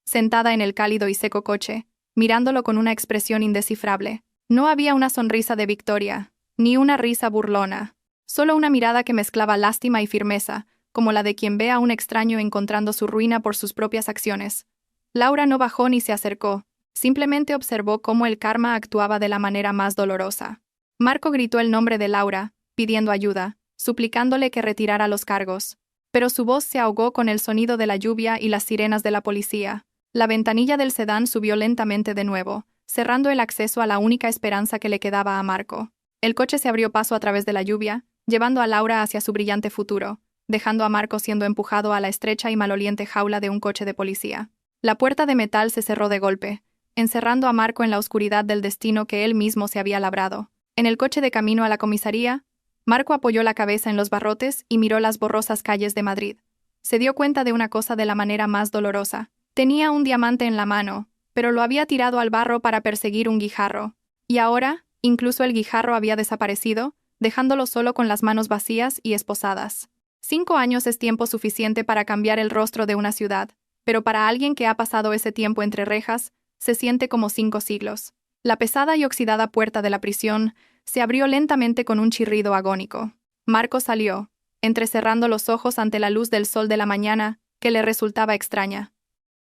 sentada en el cálido y seco coche, mirándolo con una expresión indescifrable. No había una sonrisa de victoria, ni una risa burlona, solo una mirada que mezclaba lástima y firmeza, como la de quien ve a un extraño encontrando su ruina por sus propias acciones. Laura no bajó ni se acercó, simplemente observó cómo el karma actuaba de la manera más dolorosa. Marco gritó el nombre de Laura, pidiendo ayuda, suplicándole que retirara los cargos. Pero su voz se ahogó con el sonido de la lluvia y las sirenas de la policía. La ventanilla del sedán subió lentamente de nuevo, cerrando el acceso a la única esperanza que le quedaba a Marco. El coche se abrió paso a través de la lluvia, llevando a Laura hacia su brillante futuro, dejando a Marco siendo empujado a la estrecha y maloliente jaula de un coche de policía. La puerta de metal se cerró de golpe, encerrando a Marco en la oscuridad del destino que él mismo se había labrado. En el coche de camino a la comisaría, Marco apoyó la cabeza en los barrotes y miró las borrosas calles de Madrid. Se dio cuenta de una cosa de la manera más dolorosa. Tenía un diamante en la mano, pero lo había tirado al barro para perseguir un guijarro. Y ahora, incluso el guijarro había desaparecido, dejándolo solo con las manos vacías y esposadas. 5 años es tiempo suficiente para cambiar el rostro de una ciudad, pero para alguien que ha pasado ese tiempo entre rejas, se siente como 5 siglos. La pesada y oxidada puerta de la prisión se abrió lentamente con un chirrido agónico. Marco salió, entrecerrando los ojos ante la luz del sol de la mañana, que le resultaba extraña.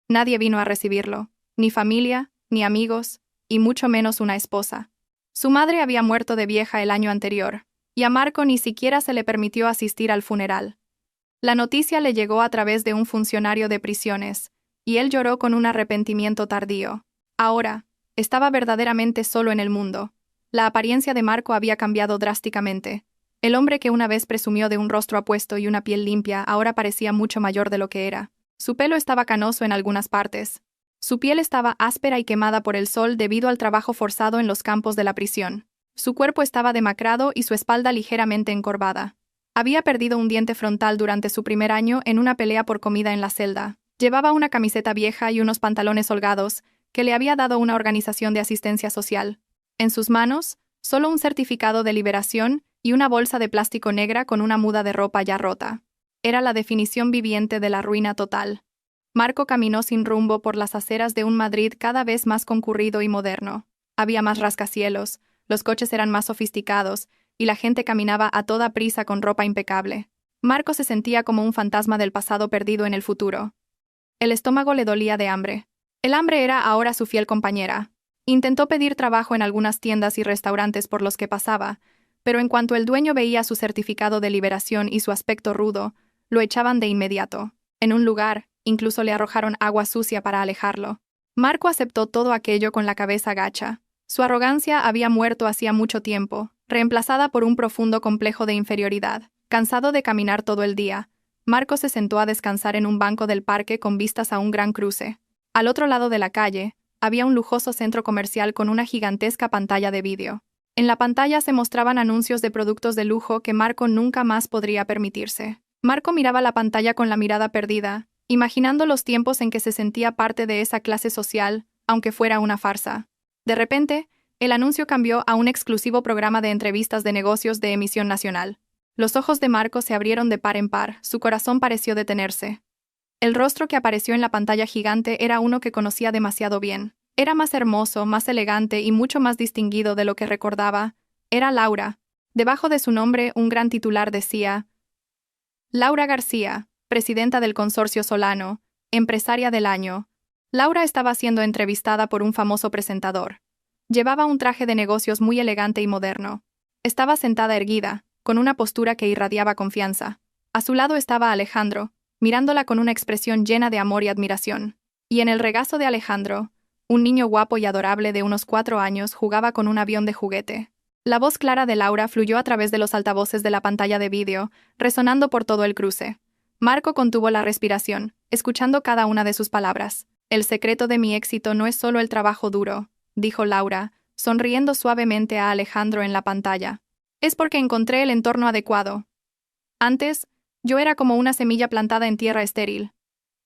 Nadie vino a recibirlo, ni familia, ni amigos, y mucho menos una esposa. Su madre había muerto de vieja el año anterior, y a Marco ni siquiera se le permitió asistir al funeral. La noticia le llegó a través de un funcionario de prisiones, y él lloró con un arrepentimiento tardío. Ahora, estaba verdaderamente solo en el mundo. La apariencia de Marco había cambiado drásticamente. El hombre que una vez presumió de un rostro apuesto y una piel limpia ahora parecía mucho mayor de lo que era. Su pelo estaba canoso en algunas partes. Su piel estaba áspera y quemada por el sol debido al trabajo forzado en los campos de la prisión. Su cuerpo estaba demacrado y su espalda ligeramente encorvada. Había perdido un diente frontal durante su primer año en una pelea por comida en la celda. Llevaba una camiseta vieja y unos pantalones holgados que le había dado una organización de asistencia social. En sus manos, solo un certificado de liberación y una bolsa de plástico negra con una muda de ropa ya rota. Era la definición viviente de la ruina total. Marco caminó sin rumbo por las aceras de un Madrid cada vez más concurrido y moderno. Había más rascacielos, los coches eran más sofisticados, y la gente caminaba a toda prisa con ropa impecable. Marco se sentía como un fantasma del pasado perdido en el futuro. El estómago le dolía de hambre. El hambre era ahora su fiel compañera. Intentó pedir trabajo en algunas tiendas y restaurantes por los que pasaba, pero en cuanto el dueño veía su certificado de liberación y su aspecto rudo, lo echaban de inmediato. En un lugar, incluso le arrojaron agua sucia para alejarlo. Marco aceptó todo aquello con la cabeza gacha. Su arrogancia había muerto hacía mucho tiempo, reemplazada por un profundo complejo de inferioridad. Cansado de caminar todo el día, Marco se sentó a descansar en un banco del parque con vistas a un gran cruce. Al otro lado de la calle, había un lujoso centro comercial con una gigantesca pantalla de vídeo. En la pantalla se mostraban anuncios de productos de lujo que Marco nunca más podría permitirse. Marco miraba la pantalla con la mirada perdida, imaginando los tiempos en que se sentía parte de esa clase social, aunque fuera una farsa. De repente, el anuncio cambió a un exclusivo programa de entrevistas de negocios de emisión nacional. Los ojos de Marco se abrieron de par en par, su corazón pareció detenerse. El rostro que apareció en la pantalla gigante era uno que conocía demasiado bien. Era más hermoso, más elegante y mucho más distinguido de lo que recordaba. Era Laura. Debajo de su nombre, un gran titular decía: Laura García, presidenta del Consorcio Solano, empresaria del año. Laura estaba siendo entrevistada por un famoso presentador. Llevaba un traje de negocios muy elegante y moderno. Estaba sentada erguida, con una postura que irradiaba confianza. A su lado estaba Alejandro, mirándola con una expresión llena de amor y admiración. Y en el regazo de Alejandro, un niño guapo y adorable de unos 4 años jugaba con un avión de juguete. La voz clara de Laura fluyó a través de los altavoces de la pantalla de vídeo, resonando por todo el cruce. Marco contuvo la respiración, escuchando cada una de sus palabras. El secreto de mi éxito no es solo el trabajo duro, dijo Laura, sonriendo suavemente a Alejandro en la pantalla. Es porque encontré el entorno adecuado. Antes, yo era como una semilla plantada en tierra estéril.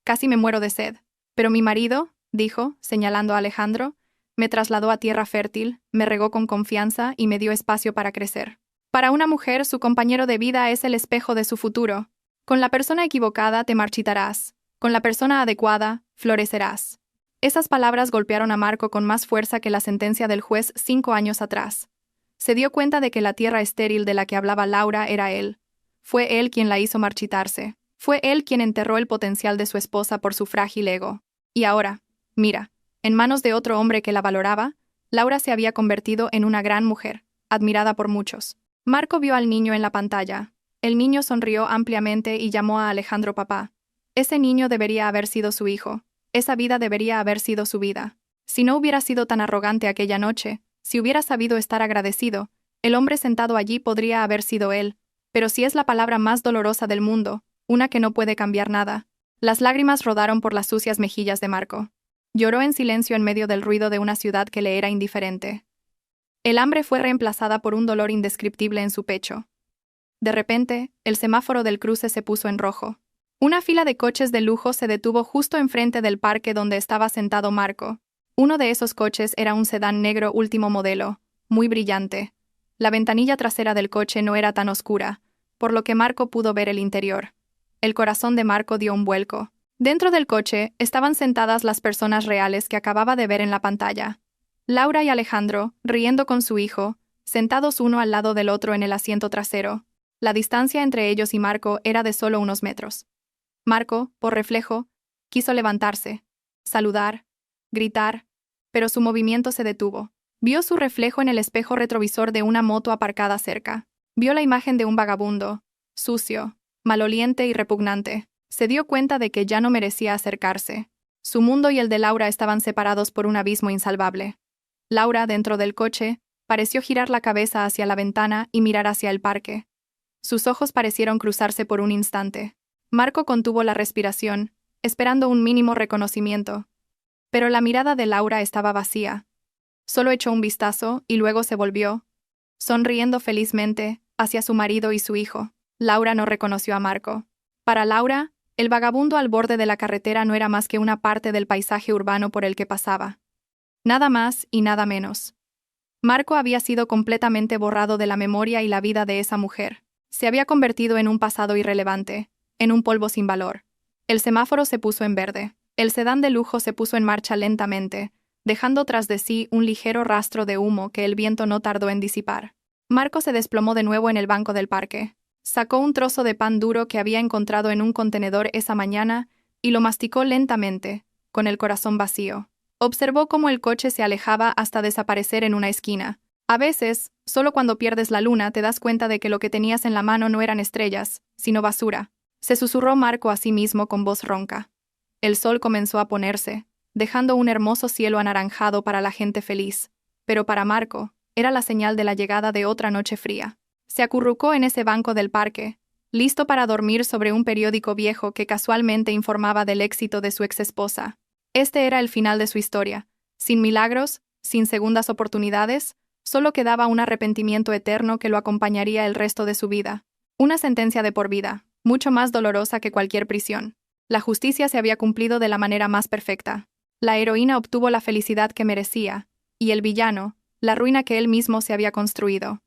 Casi me muero de sed. Pero mi marido, dijo, señalando a Alejandro, me trasladó a tierra fértil, me regó con confianza y me dio espacio para crecer. Para una mujer, su compañero de vida es el espejo de su futuro. Con la persona equivocada te marchitarás. Con la persona adecuada, florecerás. Esas palabras golpearon a Marco con más fuerza que la sentencia del juez 5 años atrás. Se dio cuenta de que la tierra estéril de la que hablaba Laura era él. Fue él quien la hizo marchitarse. Fue él quien enterró el potencial de su esposa por su frágil ego. Y ahora, mira, en manos de otro hombre que la valoraba, Laura se había convertido en una gran mujer, admirada por muchos. Marco vio al niño en la pantalla. El niño sonrió ampliamente y llamó a Alejandro papá. Ese niño debería haber sido su hijo. Esa vida debería haber sido su vida. Si no hubiera sido tan arrogante aquella noche, si hubiera sabido estar agradecido, el hombre sentado allí podría haber sido él. Pero si es la palabra más dolorosa del mundo, una que no puede cambiar nada. Las lágrimas rodaron por las sucias mejillas de Marco. Lloró en silencio en medio del ruido de una ciudad que le era indiferente. El hambre fue reemplazada por un dolor indescriptible en su pecho. De repente, el semáforo del cruce se puso en rojo. Una fila de coches de lujo se detuvo justo enfrente del parque donde estaba sentado Marco. Uno de esos coches era un sedán negro último modelo, muy brillante. La ventanilla trasera del coche no era tan oscura, por lo que Marco pudo ver el interior. El corazón de Marco dio un vuelco. Dentro del coche estaban sentadas las personas reales que acababa de ver en la pantalla. Laura y Alejandro, riendo con su hijo, sentados uno al lado del otro en el asiento trasero. La distancia entre ellos y Marco era de solo unos metros. Marco, por reflejo, quiso levantarse, saludar, gritar, pero su movimiento se detuvo. Vio su reflejo en el espejo retrovisor de una moto aparcada cerca. Vio la imagen de un vagabundo, sucio, maloliente y repugnante. Se dio cuenta de que ya no merecía acercarse. Su mundo y el de Laura estaban separados por un abismo insalvable. Laura, dentro del coche, pareció girar la cabeza hacia la ventana y mirar hacia el parque. Sus ojos parecieron cruzarse por un instante. Marco contuvo la respiración, esperando un mínimo reconocimiento. Pero la mirada de Laura estaba vacía. Solo echó un vistazo y luego se volvió, sonriendo felizmente, hacia su marido y su hijo. Laura no reconoció a Marco. Para Laura, el vagabundo al borde de la carretera no era más que una parte del paisaje urbano por el que pasaba. Nada más y nada menos. Marco había sido completamente borrado de la memoria y la vida de esa mujer. Se había convertido en un pasado irrelevante, en un polvo sin valor. El semáforo se puso en verde. El sedán de lujo se puso en marcha lentamente, dejando tras de sí un ligero rastro de humo que el viento no tardó en disipar. Marco se desplomó de nuevo en el banco del parque. Sacó un trozo de pan duro que había encontrado en un contenedor esa mañana y lo masticó lentamente, con el corazón vacío. Observó cómo el coche se alejaba hasta desaparecer en una esquina. A veces, solo cuando pierdes la luna te das cuenta de que lo que tenías en la mano no eran estrellas, sino basura. Se susurró Marco a sí mismo con voz ronca. El sol comenzó a ponerse, dejando un hermoso cielo anaranjado para la gente feliz. Pero para Marco, era la señal de la llegada de otra noche fría. Se acurrucó en ese banco del parque, listo para dormir sobre un periódico viejo que casualmente informaba del éxito de su exesposa. Este era el final de su historia. Sin milagros, sin segundas oportunidades, solo quedaba un arrepentimiento eterno que lo acompañaría el resto de su vida. Una sentencia de por vida, mucho más dolorosa que cualquier prisión. La justicia se había cumplido de la manera más perfecta. La heroína obtuvo la felicidad que merecía, y el villano, la ruina que él mismo se había construido.